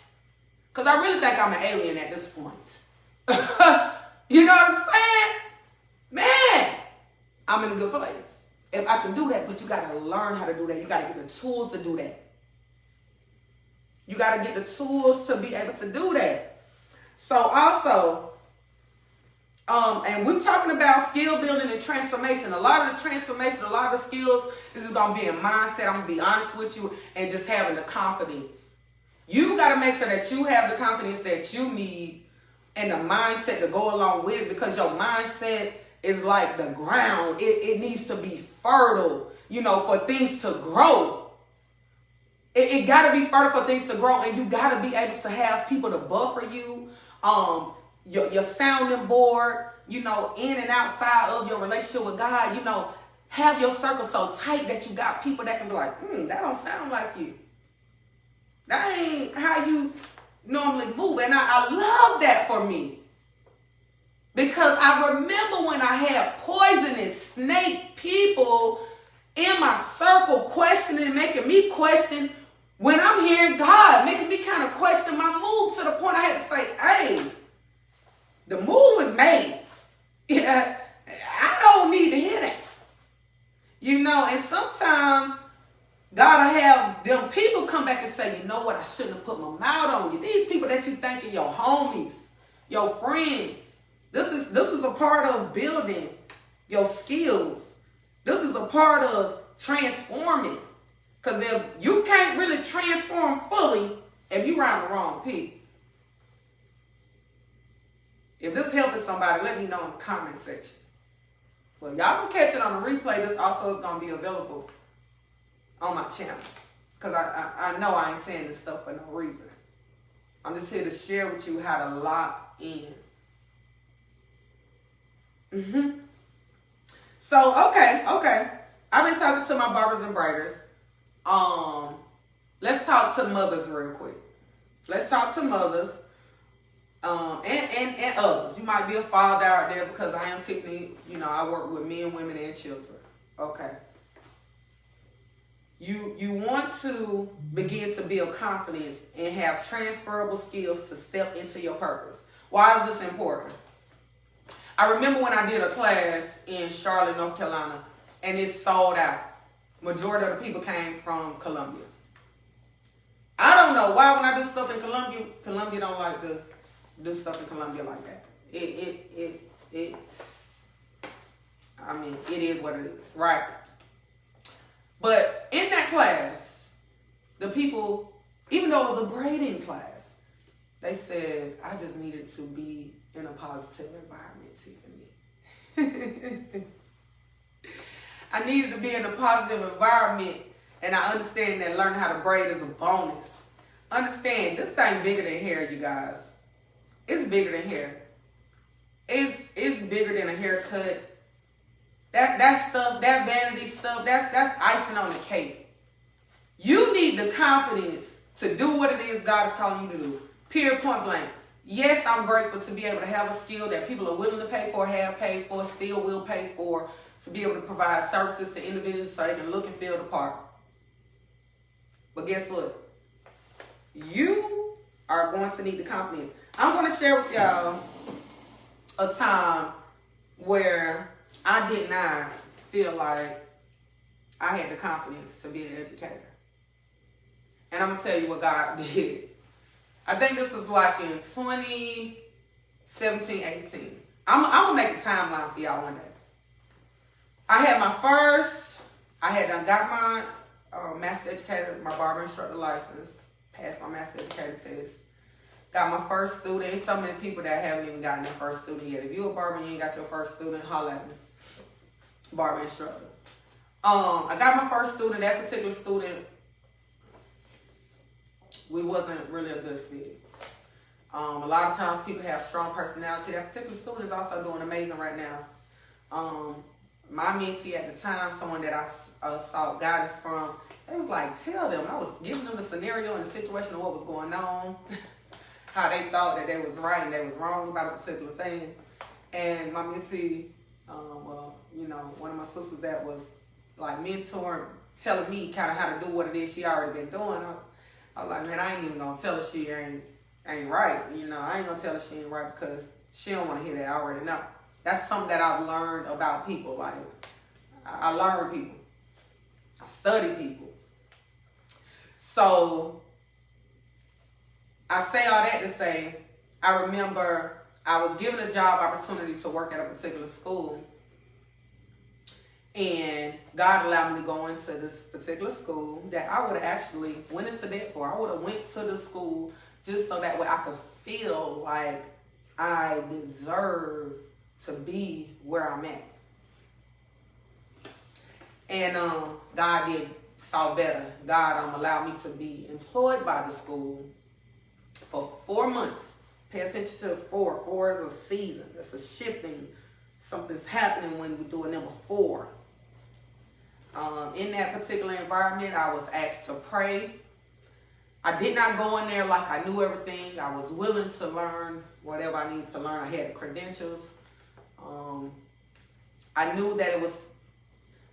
[SPEAKER 1] because I really think I'm an alien at this point. You know what I'm saying? Man, I'm in a good place. If I can do that, but you got to learn how to do that. You got to get the tools to do that. You got to get the tools to be able to do that. So also, and we're talking about skill building and transformation. A lot of the transformation, a lot of the skills, this is going to be in mindset. I'm going to be honest with you, and just having the confidence. You got to make sure that you have the confidence that you need and the mindset to go along with it, because your mindset is like the ground. It needs to be fertile, for things to grow. It got to be fertile for things to grow, and you got to be able to have people to buffer you. Your sounding board, in and outside of your relationship with God, have your circle so tight that you got people that can be like, that don't sound like you. That ain't how you normally move. And I love that for me. Because I remember when I had poisonous snake people in my circle questioning and making me question when I'm hearing God, making me kind of question my move to the point I had to say, hey, the move is made. Yeah, I don't need to hear that. And sometimes God will have them people come back and say, you know what, I shouldn't have put my mouth on you. These people that you think are your homies, your friends. This is a part of building your skills. This is a part of transforming. Because if you can't really transform fully if you around the wrong people. If this helping somebody, let me know in the comment section. Well, y'all gonna catch it on the replay. This also is gonna be available on my channel. Because I know I ain't saying this stuff for no reason. I'm just here to share with you how to lock in. So, okay. I've been talking to my barbers and braiders. Let's talk to mothers real quick. Let's talk to mothers. And others. You might be a father out there, because I am Tiffany. You know, I work with men, women, and children. Okay. You want to begin to build confidence and have transferable skills to step into your purpose. Why is this important? I remember when I did a class in Charlotte, North Carolina, and it sold out. Majority of the people came from Columbia. I don't know why when I do stuff in Columbia don't like to do stuff in Columbia like that. It is what it is, right? But in that class, the people, even though it was a braiding class, they said, I just needed to be in a positive environment, Tiffany. I needed to be in a positive environment, and I understand that learning how to braid is a bonus. Understand, this thing bigger than hair, you guys. It's bigger than hair. It's bigger than a haircut. That stuff, that vanity stuff, that's icing on the cake. You need the confidence to do what it is God is calling you to do. Period, point blank. Yes, I'm grateful to be able to have a skill that people are willing to pay for, have paid for, still will pay for, to be able to provide services to individuals so they can look and feel the part. But guess what? You are going to need the confidence. I'm going to share with y'all a time where I did not feel like I had the confidence to be an educator. And I'm going to tell you what God did. I think this was like in 2017, 18. I'm going to make a timeline for y'all one day. I got my master educator, my barber instructor license, passed my master educator test. Got my first student. There's so many people that haven't even gotten their first student yet. If you're a barber and you ain't got your first student, holla at me. Barber instructor. I got my first student. That particular student, we wasn't really a good fit. A lot of times people have strong personality. That particular student is also doing amazing right now. My mentee at the time, someone that I sought guidance from, they was like, tell them. I was giving them the scenario and the situation of what was going on, how they thought that they was right and they was wrong about a particular thing. And my mentee, one of my sisters that was like mentoring, telling me kind of how to do what it is she already been doing. I was like, man, I ain't even gonna tell her she ain't right. I ain't gonna tell her she ain't right because she don't want to hear that. I already know. That's something that I've learned about people. Like, I learn people. I study people. So, I say all that to say, I remember I was given a job opportunity to work at a particular school. And God allowed me to go into this particular school that I would have actually went into debt for. I would have went to the school just so that way I could feel like I deserve to be where I'm at. And God saw better. God allowed me to be employed by the school for 4 months. Pay attention to the 4. 4 is a season. It's a shifting. Something's happening when we do a number 4. In that particular environment, I was asked to pray. I did not go in there like I knew everything. I was willing to learn whatever I needed to learn. I had the credentials. I knew that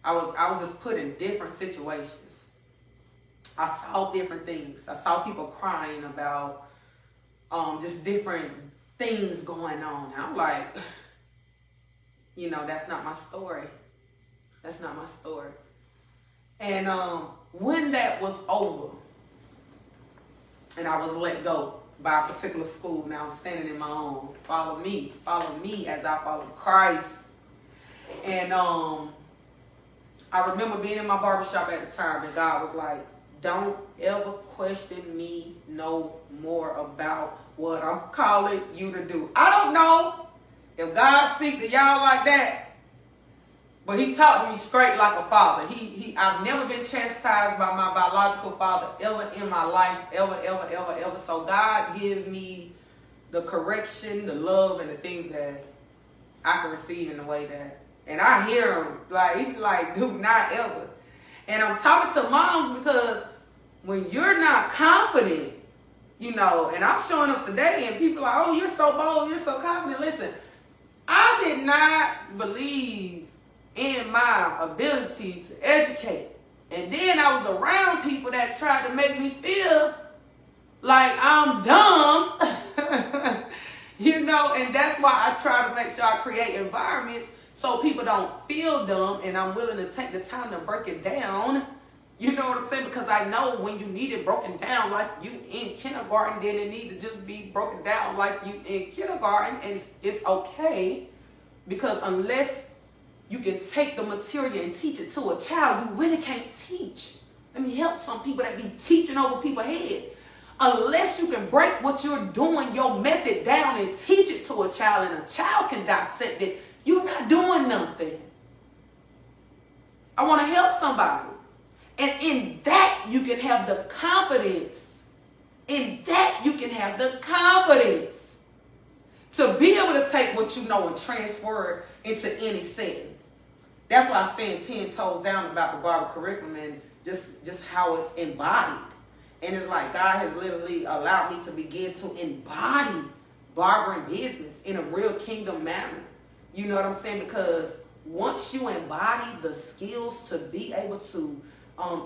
[SPEAKER 1] I was just put in different situations. I saw different things. I saw people crying about just different things going on. And I'm like, that's not my story. That's not my story. And when that was over and I was let go by a particular school, now I'm standing in my own. Follow me as I follow Christ. And I remember being in my barbershop at the time, and God was like, don't ever question me no more about what I'm calling you to do. I don't know if God speaks to y'all like that. But he talked to me straight like a father. I've never been chastised by my biological father ever in my life, ever. So God give me the correction, the love, and the things that I can receive in the way that, and I hear him like, do not ever. And I'm talking to moms because when you're not confident, and I'm showing up today and people are like, oh, you're so bold, you're so confident. Listen, I did not believe in my ability to educate. And then I was around people that tried to make me feel like I'm dumb. And that's why I try to make sure I create environments so people don't feel dumb, and I'm willing to take the time to break it down. You know what I'm saying? Because I know when you need it broken down like you in kindergarten, then it need to just be broken down like you in kindergarten, and it's okay. Because unless you can take the material and teach it to a child, you really can't teach. Let me help some people that be teaching over people's head. Unless you can break what you're doing, your method down, and teach it to a child, and a child can dissect it, you're not doing nothing. I want to help somebody. And in that, you can have the confidence. In that, you can have the confidence to be able to take what you know and transfer it into any setting. That's why I stand 10 toes down about the Barber curriculum and just how it's embodied. And it's like God has literally allowed me to begin to embody barbering business in a real kingdom manner. You know what I'm saying? Because once you embody the skills to be able to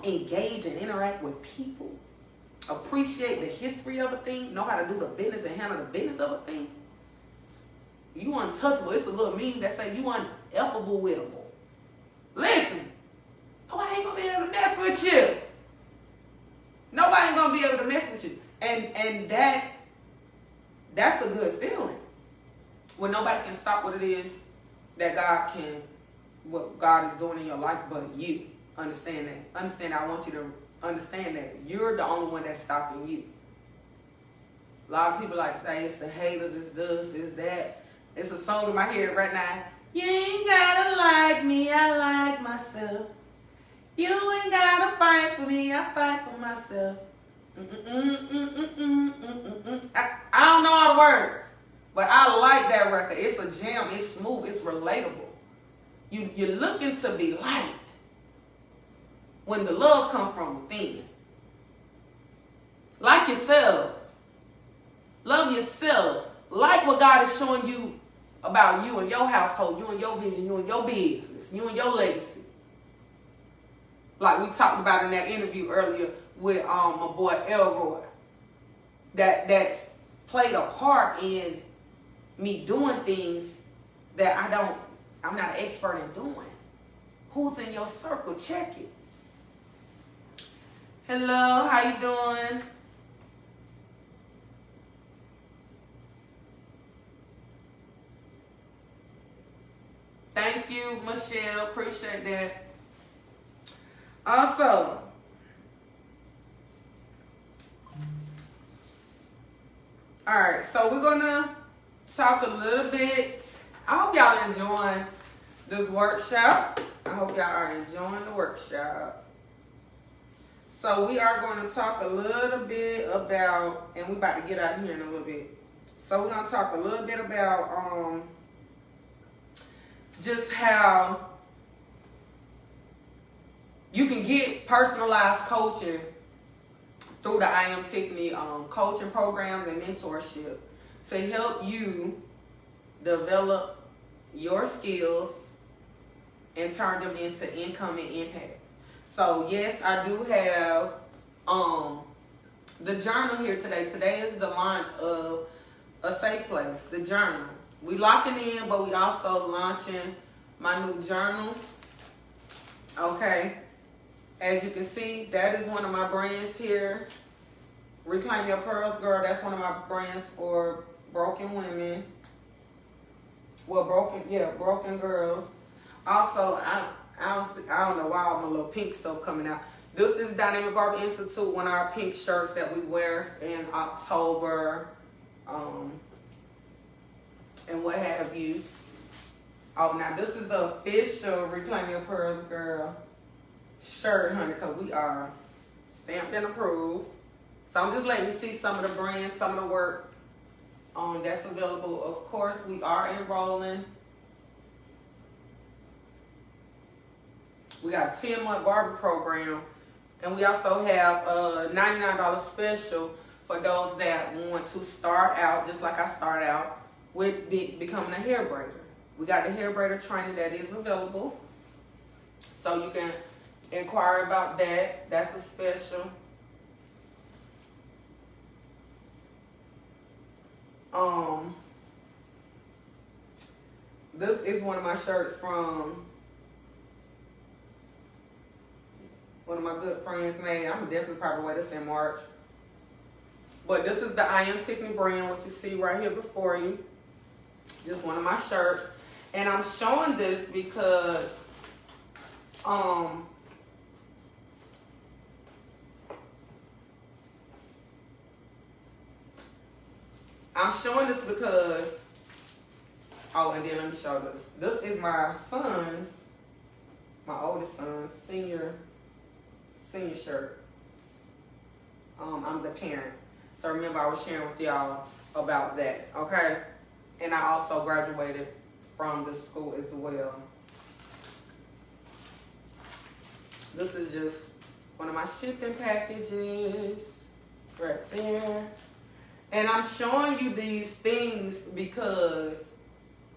[SPEAKER 1] engage and interact with people, appreciate the history of a thing, know how to do the business and handle the business of a thing, you untouchable. It's a little meme that say you uneffable wittable. Listen, nobody ain't gonna be able to mess with you. Nobody ain't gonna be able to mess with you. And that's a good feeling. When nobody can stop what it is that what God is doing in your life but you. Understand that. Understand that. I want you to understand that you're the only one that's stopping you. A lot of people like to say it's the haters, it's this, it's that. It's a song in my head right now. You ain't gotta like me, I like myself. You ain't gotta fight for me, I fight for myself. I don't know all the words, but I like that record. It's a jam, it's smooth, it's relatable. You're looking to be liked when the love comes from within. Like yourself. Love yourself. Like what God is showing you about you and your household, you and your vision, you and your business, you and your legacy. Like we talked about in that interview earlier with my boy Elroy. That's played a part in me doing things that I'm not an expert in doing. Who's in your circle? Check it. Hello, how you doing? Thank you, Michelle. Appreciate that. Also, all right, so we're gonna talk a little bit. I hope y'all enjoying this workshop. I hope y'all are enjoying the workshop. So we are going to talk a little bit about, and we're about to get out of here in a little bit. So we're going to talk a little bit about just how you can get personalized coaching through the iamTiffany coaching programs and mentorship to help you develop your skills and turn them into income and impact. So yes, I do have the journal here today. Today is the launch of A Safe Place, the journal. We locking in, but we also launching my new journal. Okay. As you can see, that is one of my brands here. Reclaim Your Pearls, girl. That's one of my brands for broken women. Well, broken girls. Also, I don't know why all my little pink stuff coming out. This is Dynamic Barber Institute, one of our pink shirts that we wear in October, and what have you. Oh, now this is the official Reclaim Your Pearls Girl shirt, honey, because we are stamped and approved. So I'm just letting you see some of the brands, some of the work that's available. Of course, we are enrolling. We got a 10-month barber program. And we also have a $99 special for those that want to start out, just like I started out, with becoming a hair braider. We got the hair braider training that is available. So you can inquire about that. That's a special. This is one of my shirts from one of my good friends made. I'm definitely probably wear this in March. But this is the iamTiffany brand, what you see right here before you. Just one of my shirts. And I'm showing this because I'm showing this because, oh, and then let me show this. This is my son's, my oldest son's senior shirt. I'm the parent. So remember I was sharing with y'all about that, okay? And I also graduated from the school as well. This is just one of my shipping packages right there. And I'm showing you these things because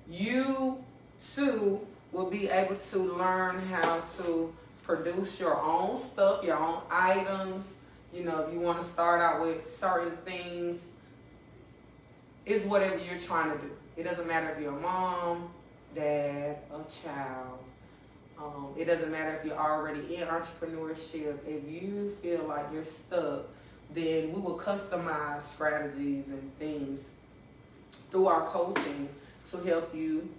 [SPEAKER 1] you too will be able to learn how to produce your own stuff, your own items. You know, if you want to start out with certain things, it's whatever you're trying to do. It doesn't matter if you're a mom, dad, a child. It doesn't matter if you're already in entrepreneurship. If you feel like you're stuck, then we will customize strategies and things through our coaching to help you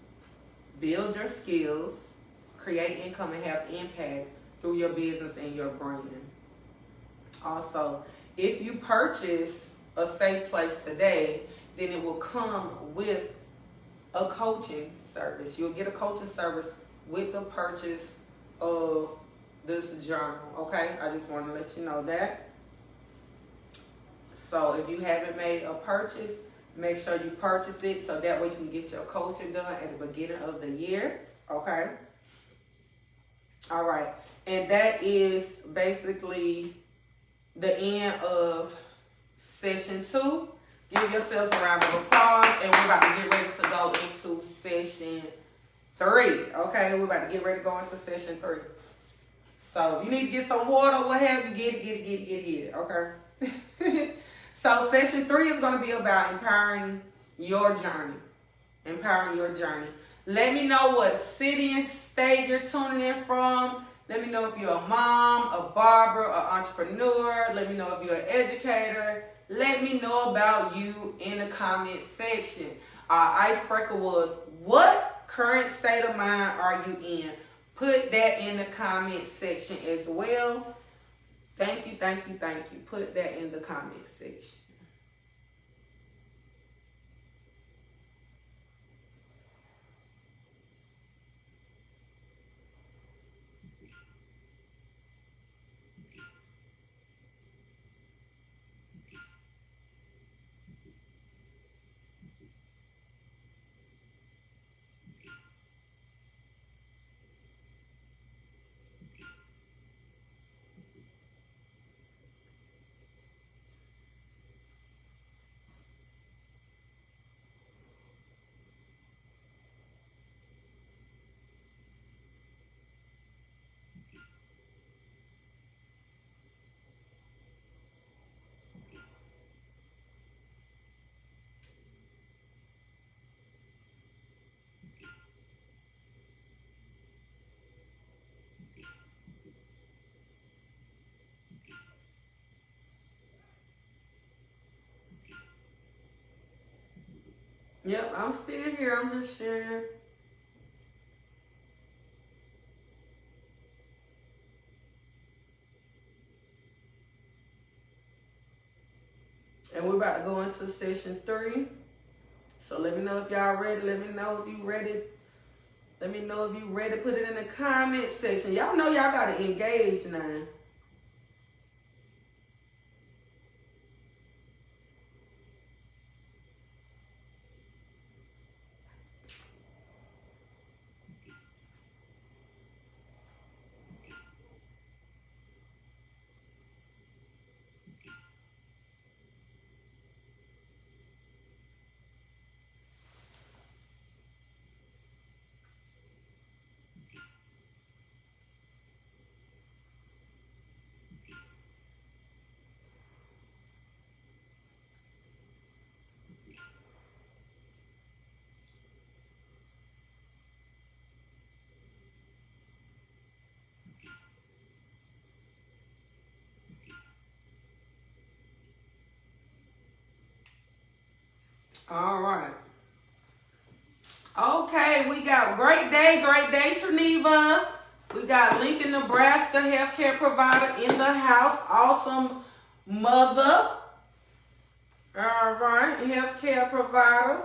[SPEAKER 1] build your skills, create income, and have impact through your business and your brand. Also, if you purchase a safe place today, then it will come with a coaching service. You'll get a coaching service with the purchase of this journal, okay? I just want to let you know that. So if you haven't made a purchase, make sure you purchase it so that way you can get your coaching done at the beginning of the year, okay? All right, and that is basically the end of session 2. Give yourselves a round of applause, and we're about to get ready to go into session 3. Okay, we're about to get ready to go into session 3. So if you need to get some water, what have you, get it. Okay. So session 3 is going to be about empowering your journey. Empowering your journey. Let me know what city and state you're tuning in from. Let me know if you're a mom, a barber, an entrepreneur. Let me know if you're an educator. Let me know about you in the comment section. Our icebreaker was, what current state of mind are you in? Put that in the comment section as well. Thank you. Put that in the comment section. Yep, I'm still here. I'm just sharing. And we're about to go into session 3. So let me know if y'all ready. Let me know if you ready Let me know if you ready. Put it in the comment section. Y'all know y'all got to engage now. All right. Okay, we got great day, Triniva. We got Lincoln, Nebraska healthcare provider in the house. Awesome mother. All right, healthcare provider.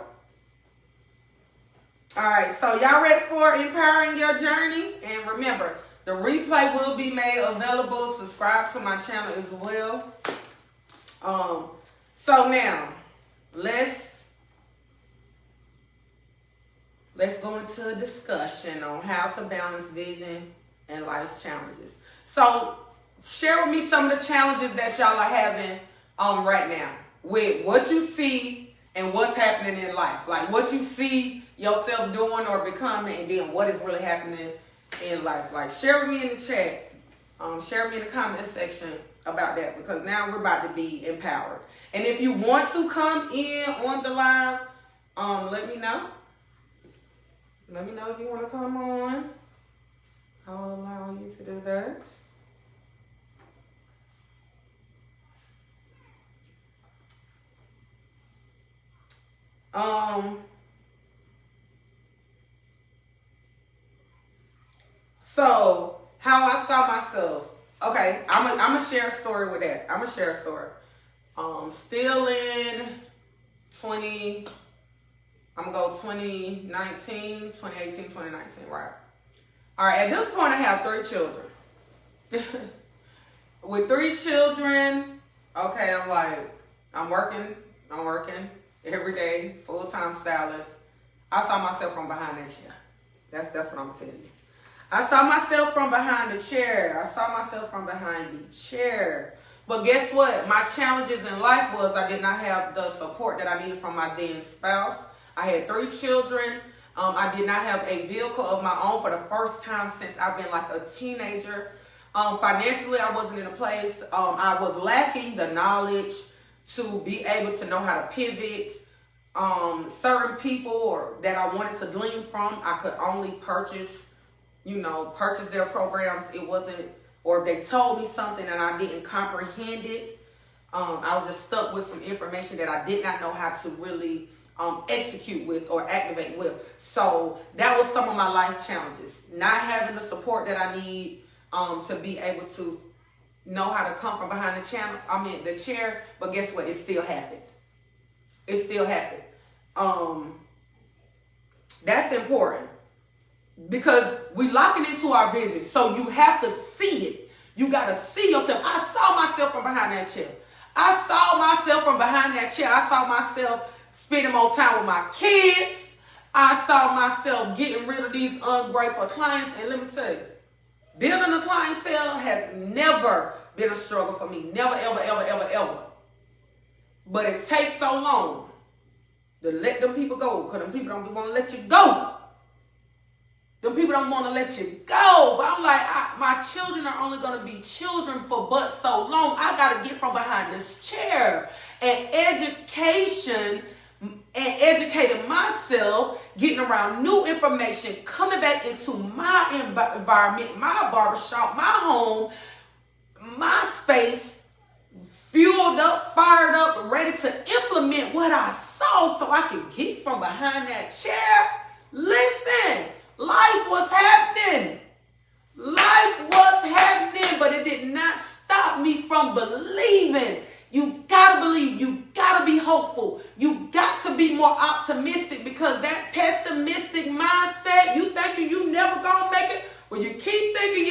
[SPEAKER 1] All right, so y'all ready for empowering your journey? And remember, the replay will be made available. Subscribe to my channel as well. So now, let's go into a discussion on how to balance vision and life's challenges. So share with me some of the challenges that y'all are having right now with what you see and what's happening in life. Like what you see yourself doing or becoming, and then what is really happening in life. Like share with me in the chat. Share with me in the comment section about that, because now we're about to be empowered. And if you want to come in on the live, let me know. Let me know if you want to come on. I will allow you to do that. So how I saw myself. Okay, I'm gonna share a story with that. I'm gonna share a story. Still in 2019, 2018, 2019, right? All right, at this point I have 3 children. With 3 children, okay, I'm working every day, full-time stylist. I saw myself from behind that chair. That's what I'm telling you. I saw myself from behind the chair. But guess what? My challenges in life was I did not have the support that I needed from my then spouse. I had 3 children. I did not have a vehicle of my own for the first time since I've been like a teenager. Financially, I wasn't in a place. I was lacking the knowledge to be able to know how to pivot. Certain people that I wanted to glean from, I could only purchase their programs. It wasn't, or if they told me something and I didn't comprehend it, I was just stuck with some information that I did not know how to really execute with or activate with. So that was some of my life challenges. Not having the support that I need to be able to know how to come from behind the chair. But guess what? It still happened. That's important. Because we locking into our vision. So you have to see it. You got to see yourself. I saw myself from behind that chair. I saw myself spending more time with my kids. I saw myself getting rid of these ungrateful clients. And let me tell you, building a clientele has never been a struggle for me. Never, ever, ever, ever, ever. But it takes so long to let them people go, because them people don't want to let you go. Them people don't want to let you go. But I'm like, my children are only going to be children for but so long. I got to get from behind this chair. And educating myself, getting around new information, coming back into my environment, my barbershop, my home, my space, fueled up, fired up, ready to implement what I saw so I could get from behind that chair. Listen. Life was happening, but it did not stop me from believing. You gotta believe, you gotta be hopeful, you got to be more optimistic, because that pessimistic mindset, you thinking you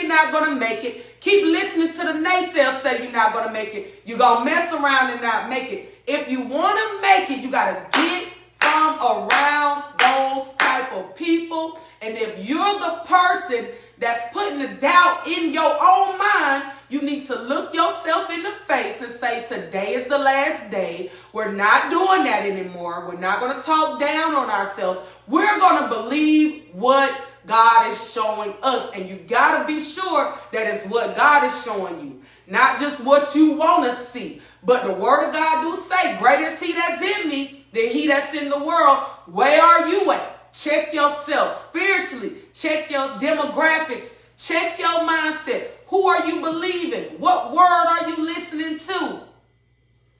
[SPEAKER 1] you're not going to make it. Keep listening to the naysayers say you're not going to make it. You're going to mess around and not make it. If you want to make it, you got to get from around those type of people. And if you're the person that's putting the doubt in your own mind, you need to look yourself in the face and say, today is the last day. We're not doing that anymore. We're not going to talk down on ourselves. We're going to believe what God is showing us. And you got to be sure that it's what God is showing you. Not just what you want to see. But the word of God do say, greater is he that's in me than he that's in the world. Where are you at? Check yourself spiritually. Check your demographics. Check your mindset. Who are you believing? What word are you listening to?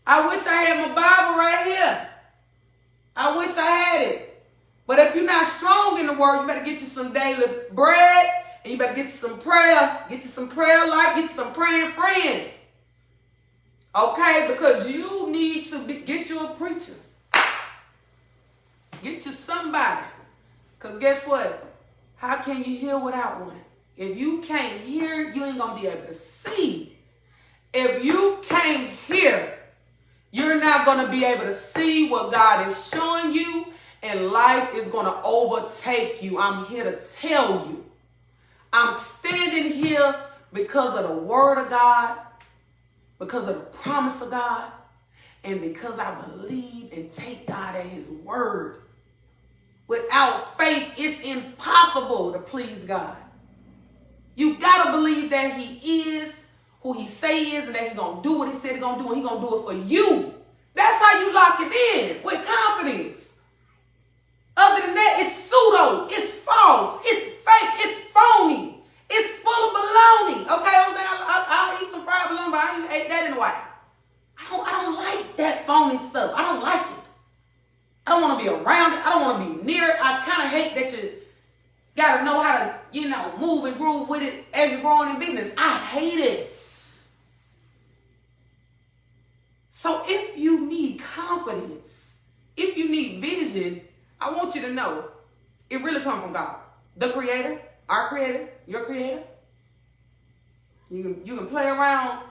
[SPEAKER 1] I wish I had my Bible right here. I wish I had it. But if you're not strong in the word, you better get you some daily bread. And you better get you some prayer. Get you some prayer life. Get you some praying friends. Okay? Because you need to get you a preacher. Get you somebody. Because guess what? How can you hear without one? If you can't hear, you ain't going to be able to see. If you can't hear, you're not going to be able to see what God is showing you. And life is going to overtake you. I'm here to tell you. I'm standing here because of the word of God. Because of the promise of God. And because I believe and take God at his word. Without faith, it's impossible to please God. You got to believe that he is who he say he is and that he's going to do what he said he's going to do and he's going to do it for you. That's how you lock it in with confidence. Other than that, it's pseudo, it's false, it's fake, it's phony, it's full of baloney. Okay, I'll eat some fried bologna, but I ain't ate that in a while. I don't like that phony stuff. I don't like it. I don't want to be around it. I don't want to be near it. I kind of hate that you got to know how to, move and groove with it as you're growing in business. I hate it. So if you need confidence, if you need vision, I want you to know it really comes from God. The creator, our creator, your creator. You can play around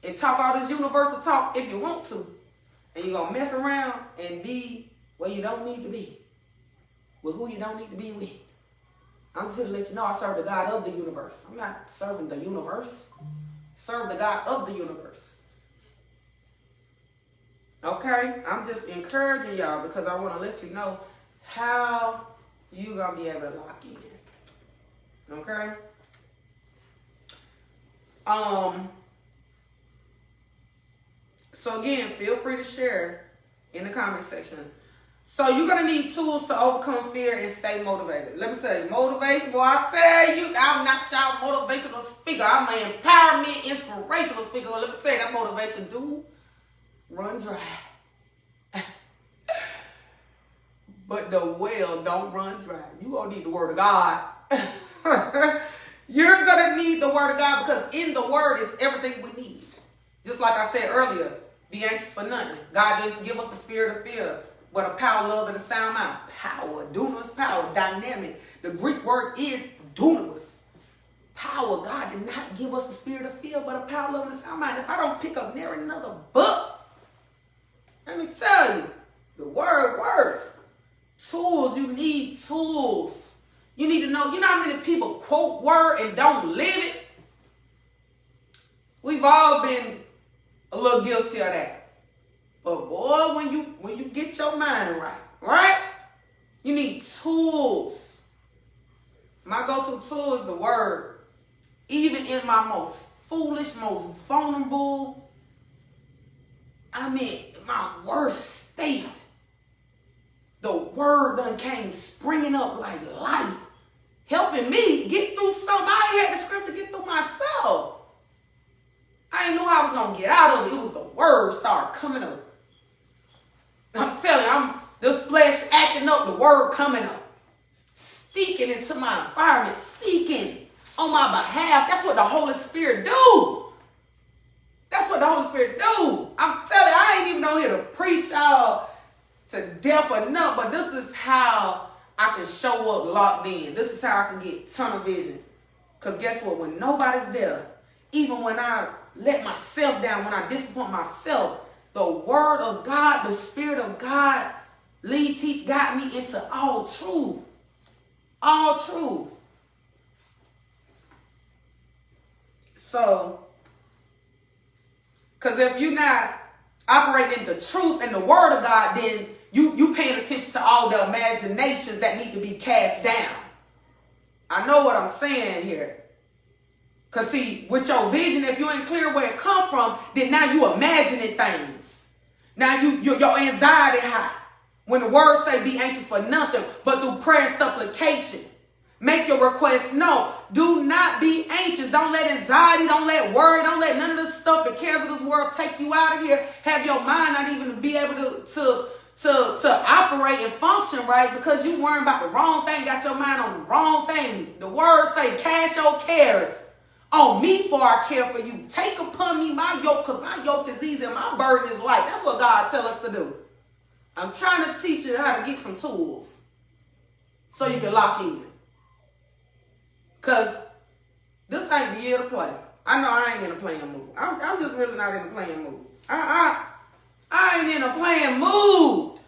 [SPEAKER 1] and talk all this universal talk if you want to. And you're going to mess around and be where you don't need to be. With who you don't need to be with. I'm just here to let you know I serve the God of the universe. I'm not serving the universe. Serve the God of the universe. Okay? I'm just encouraging y'all because I want to let you know how you going to be able to lock in. Okay? So again, feel free to share in the comment section. So you're going to need tools to overcome fear and stay motivated. Let me tell you, motivation, boy, I tell you, I'm not y'all motivational speaker. I'm an empowerment, inspirational speaker. Well, let me tell you, that motivation do run dry. But the well don't run dry. You're going to need the word of God. You're going to need the word of God because in the word is everything we need. Just like I said earlier, be anxious for nothing. God didn't give us a spirit of fear, but a power, love, and a sound mind. Power, dunamis power, dynamic. The Greek word is dunamis. Power. God did not give us the spirit of fear, but a power, love, and a sound mind. If I don't pick up near another book, let me tell you, the word works. Tools, you need tools. You need to know, you know how many people quote word and don't live it? We've all been a little guilty of that. But boy, when you get your mind right? You need tools. My go-to tool is the word. Even in my most foolish, most vulnerable, my worst state, the word done came springing up like life, helping me get through something I ain't had the script to get through myself. I didn't know how I was going to get out of it. It was the word started coming up. I'm telling you, the flesh acting up, the word coming up. Speaking into my environment, speaking on my behalf. That's what the Holy Spirit do. That's what the Holy Spirit do. I'm telling you, I ain't even on here to preach y'all to death or nothing, but this is how I can show up locked in. This is how I can get tunnel vision. Because guess what? When nobody's there, even when I let myself down, when I disappoint myself, the word of God, the spirit of God, lead, teach, guide me into all truth. All truth. So, because if you're not operating in the truth and the word of God, then you paying attention to all the imaginations that need to be cast down. I know what I'm saying here. Because see, with your vision, if you ain't clear where it come from, then now you imagining things. Now your anxiety high. When the word say be anxious for nothing, but through prayer and supplication, make your requests known. Do not be anxious. Don't let anxiety, don't let worry, don't let none of this stuff, the cares of this world take you out of here. Have your mind not even be able to operate and function right because you worrying about the wrong thing, got your mind on the wrong thing. The word say, cast your cares on me for I care for you. Take upon me my yoke, because my yoke is easy and my burden is light. That's what God tell us to do. I'm trying to teach you how to get some tools so you can lock in. Because this ain't the year to play. I know I ain't in a playing mood. I'm just really not in a playing mood. I ain't in a playing mood.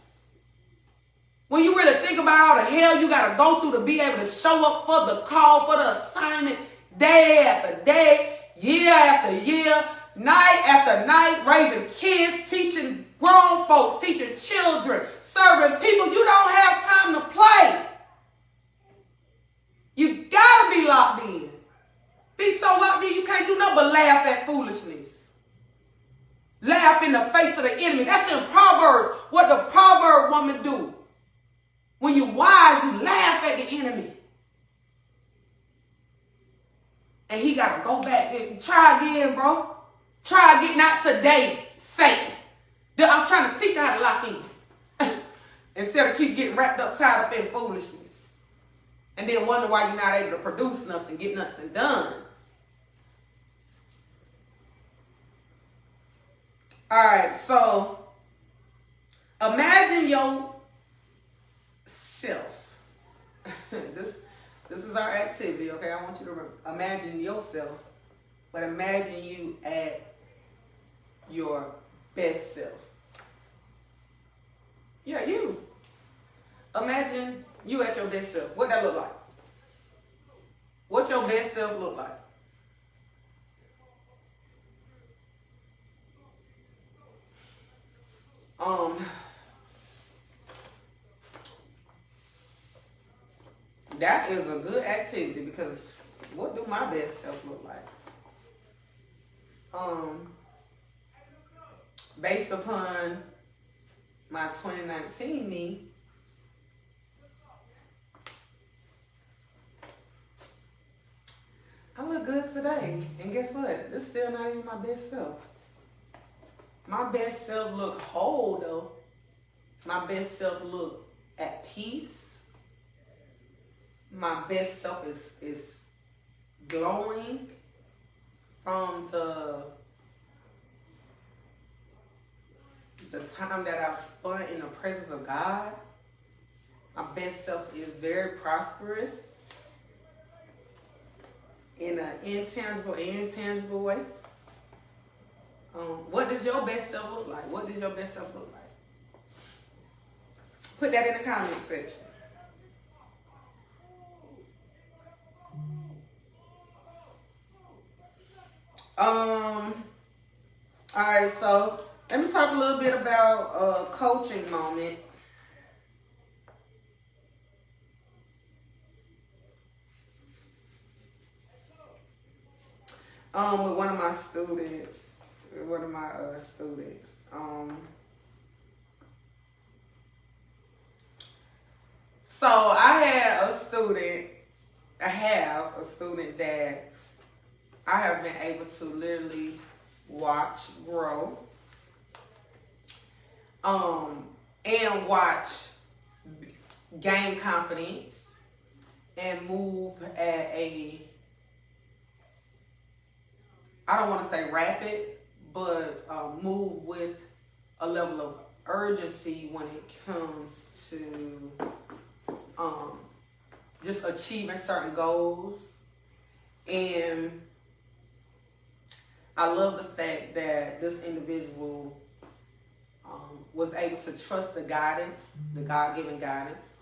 [SPEAKER 1] When you really think about all the hell you got to go through to be able to show up for the call, for the assignment, day after day, year after year, night after night, raising kids, teaching grown folks, teaching children, serving people, you don't have time to play. You gotta be locked in. Be so locked in you can't do nothing but laugh at foolishness. Laugh in the face of the enemy. That's in Proverbs, what the proverb woman do. When you wise, you laugh at the enemy. And he gotta go back and try again, bro. Try again, not today, Satan. I'm trying to teach you how to lock in. Instead of keep getting wrapped up, tied up in foolishness. And then wonder why you're not able to produce nothing, get nothing done. All right, so imagine yourself. This is our activity, okay? I want you to imagine yourself, but imagine you at your best self. Yeah, you. Imagine you at your best self. What that look like? What your best self look like? That is a good activity because what do my best self look like? Based upon my 2019 me, I look good today. And guess what? This is still not even my best self. My best self look whole though. My best self look at peace. My best self is glowing from the time that I've spent in the presence of God. My best self is very prosperous in an intangible and tangible way. What does your best self look like? What does your best self look like? Put that in the comment section. All right, so let me talk a little bit about a coaching moment. With one of my students. So I have a student that I have been able to literally watch grow. And watch gain confidence and move at I don't want to say rapid, but move with a level of urgency when it comes to just achieving certain goals And I love the fact that this individual was able to trust the guidance, the God-given guidance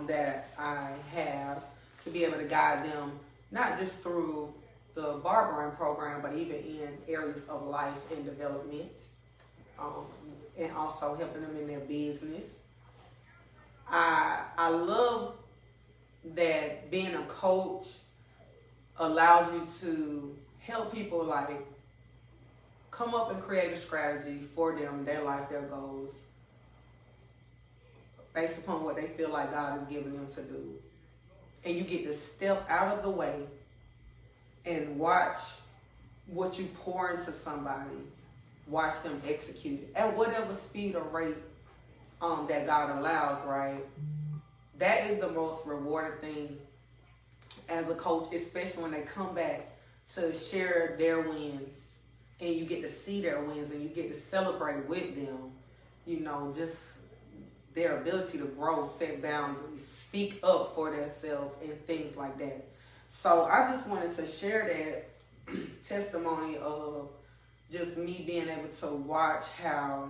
[SPEAKER 1] that I have to be able to guide them, not just through the barbering program, but even in areas of life and development, and also helping them in their business. I love that being a coach allows you to help people like come up and create a strategy for them, their life, their goals, based upon what they feel like God is giving them to do. And you get to step out of the way and watch what you pour into somebody, watch them execute it at whatever speed or rate that God allows, right? That is the most rewarding thing as a coach, especially when they come back to share their wins and you get to see their wins and you get to celebrate with them, you know, just their ability to grow, set boundaries, speak up for themselves and things like that. So I just wanted to share that testimony of just me being able to watch how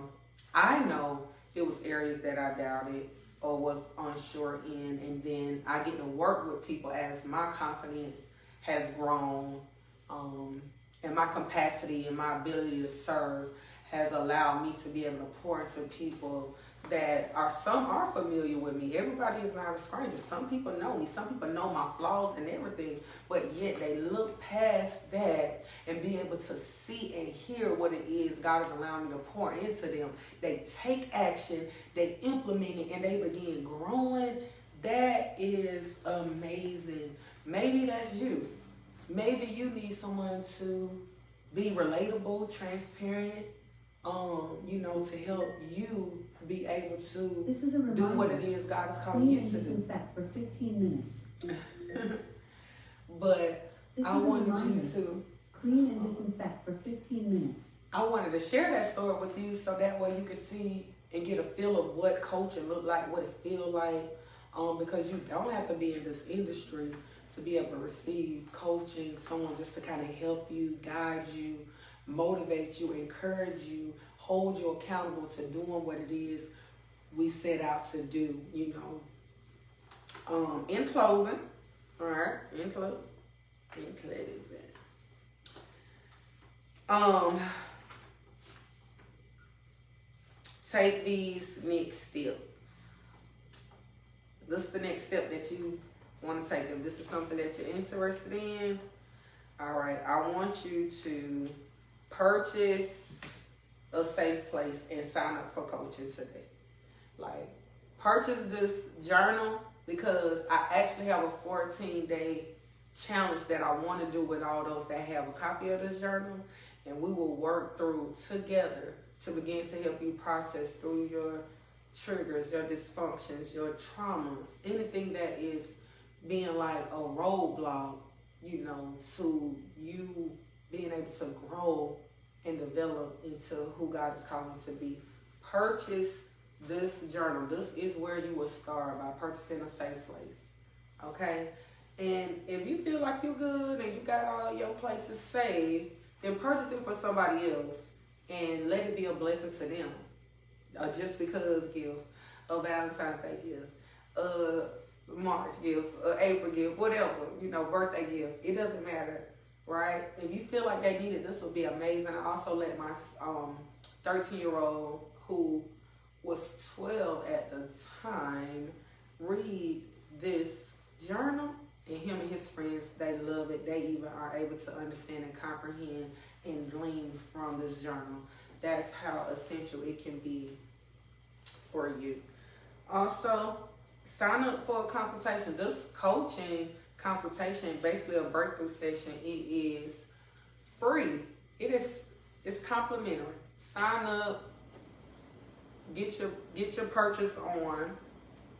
[SPEAKER 1] I know it was areas that I doubted or was unsure in, and then I get to work with people as my confidence has grown, and my capacity and my ability to serve has allowed me to be able to pour into people that some are familiar with me. Everybody is not a stranger. Some people know me. Some people know my flaws and everything, but yet they look past that and be able to see and hear what it is God is allowing me to pour into them. They take action, they implement it, and they begin growing. That is amazing. Maybe that's you. Maybe you need someone to be relatable, transparent, you know, to help you be able to do what it is God is calling you to do.
[SPEAKER 2] Disinfect for 15 minutes.
[SPEAKER 1] But I wanted you to
[SPEAKER 2] clean and disinfect for 15 minutes.
[SPEAKER 1] I wanted to share that story with you so that way you could see and get a feel of what coaching look like, what it feel like, because you don't have to be in this industry to be able to receive coaching, someone just to kind of help you, guide you, motivate you, encourage you, hold you accountable to doing what it is we set out to do, you know. In closing, all right, in closing, take these next steps. This is the next step that you want to take. If this is something that you're interested in, all right, I want you to purchase a safe place and sign up for coaching today. Like, purchase this journal because I actually have a 14-day challenge that I want to do with all those that have a copy of this journal, and we will work through together to begin to help you process through your triggers, your dysfunctions, your traumas, anything that is being like a roadblock, you know, to you being able to grow and develop into who God is calling you to be. Purchase this journal. This is where you will start, by purchasing a safe place. Okay? And if you feel like you're good and you got all your places saved, then purchase it for somebody else and let it be a blessing to them. A just because gift, a Valentine's Day gift, a March gift, a April gift, whatever, you know, birthday gift. It doesn't matter, right? If you feel like they need it, this will be amazing. I also let my 13-year-old, who was 12 at the time, read this journal, and him and his friends, they love it. They even are able to understand and comprehend and glean from this journal. That's how essential it can be for you. Also, sign up for a consultation. This coaching consultation, basically a breakthrough session, it is free. It's complimentary. Sign up, get your purchase on.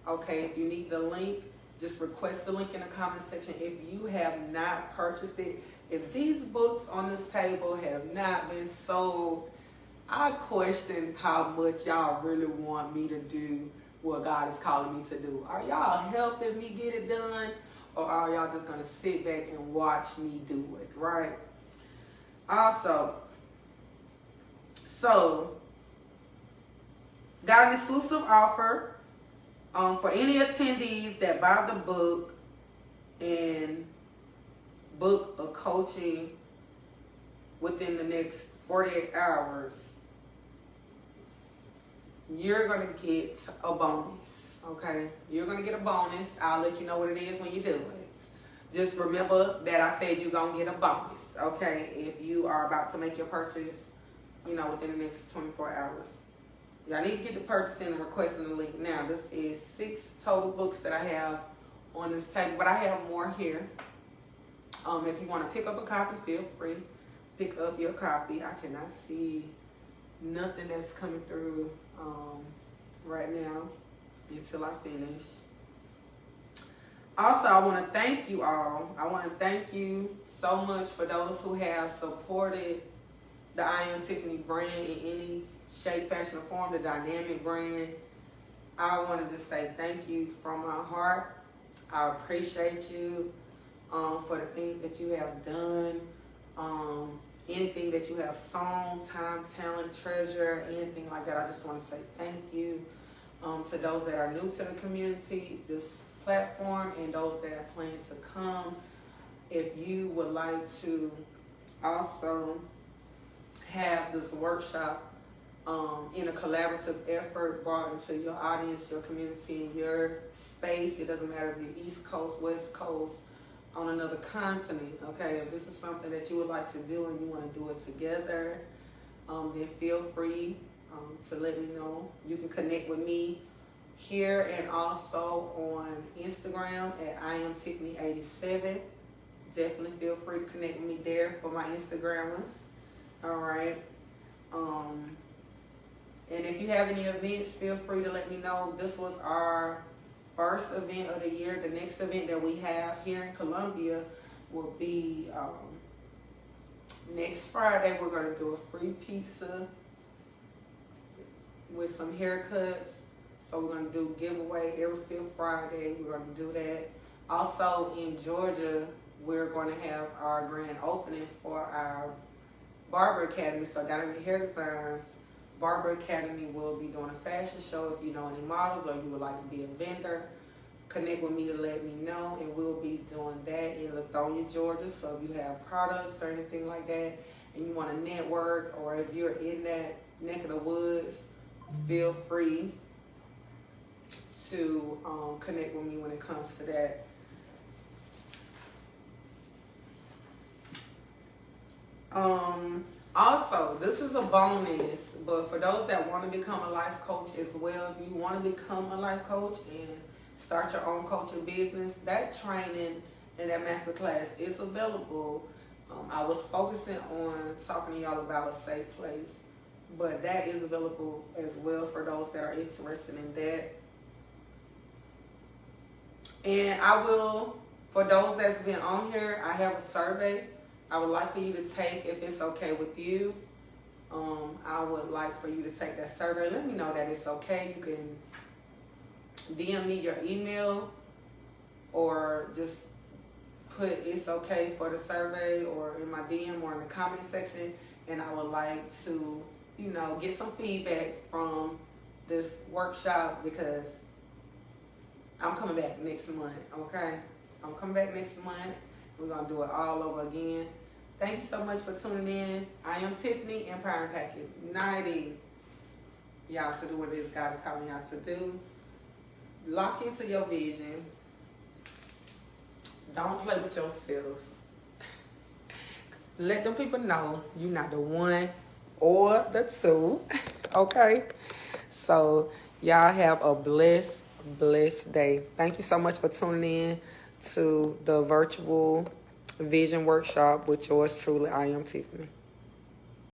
[SPEAKER 1] Okay, if you need the link, just request the link in the comment section. If you have not purchased it, if these books on this table have not been sold, I question how much y'all really want me to do what God is calling me to do. Are y'all helping me get it done? or are y'all just gonna sit back and watch me do it, right? Also, so got an exclusive offer for any attendees that buy the book and book a coaching within the next 48 hours. You're going to get a bonus, okay? You're going to get a bonus. I'll let you know what it is when you do it. Just remember that I said you're going to get a bonus, okay? If you are about to make your purchase, you know, within the next 24 hours. Y'all need to get the purchase in and requesting the link. Now, this is 6 total books that I have on this table, but I have more here. If you want to pick up a copy, feel free. Pick up your copy. I cannot see nothing that's coming through right now until I finish. Also, I want to thank you all. I want to thank you so much for those who have supported the iamTiffany brand in any shape, fashion, or form, the dynamic brand. I want to just say thank you from my heart. I appreciate you for the things that you have done, anything that you have sown, time, talent, treasure, anything like that. I just want to say thank you to those that are new to the community, this platform, and those that plan to come. If you would like to also have this workshop in a collaborative effort brought into your audience, your community, and your space, it doesn't matter if you're East Coast, West Coast, on another continent, okay? If this is something that you would like to do and you want to do it together, then feel free to let me know. You can connect with me here and also on Instagram at iamTiffany87. Definitely feel free to connect with me there for my Instagrammers. All right. And if you have any events, feel free to let me know. This was our first event of the year. The next event that we have here in Columbia will be next Friday. We're going to do a free pizza with some haircuts. So we're going to do giveaway every 5th Friday. We're going to do that. Also in Georgia, we're going to have our grand opening for our Barber Academy. So Dynamic Hair Designs Barber Academy will be doing a fashion show. If you know any models or you would like to be a vendor, connect with me to let me know, and we'll be doing that in Lithonia, Georgia. So if you have products or anything like that and you want to network, or if you're in that neck of the woods, feel free to connect with me when it comes to that. Also, this is a bonus, but for those that want to become a life coach as well, if you want to become a life coach and start your own coaching business, that training and that masterclass is available. I was focusing on talking to y'all about a safe place, but that is available as well for those that are interested in that. And I will, for those that's been on here, I have a survey I would like for you to take, if it's okay with you. I would like for you to take that survey. Let me know that it's okay. You can DM me your email or just put it's okay for the survey or in my DM or in the comment section. And I would like to, you know, get some feedback from this workshop because I'm coming back next month, okay? I'm coming back next month. We're going to do it all over again. Thank you so much for tuning in. I am Tiffany, Empire and Packet, uniting y'all to do what it is God is calling y'all to do. Lock into your vision. Don't play with yourself. Let them people know you're not the one or the two, okay? So y'all have a blessed day. Thank you so much for tuning in to the virtual vision workshop with yours truly, I am Tiffany.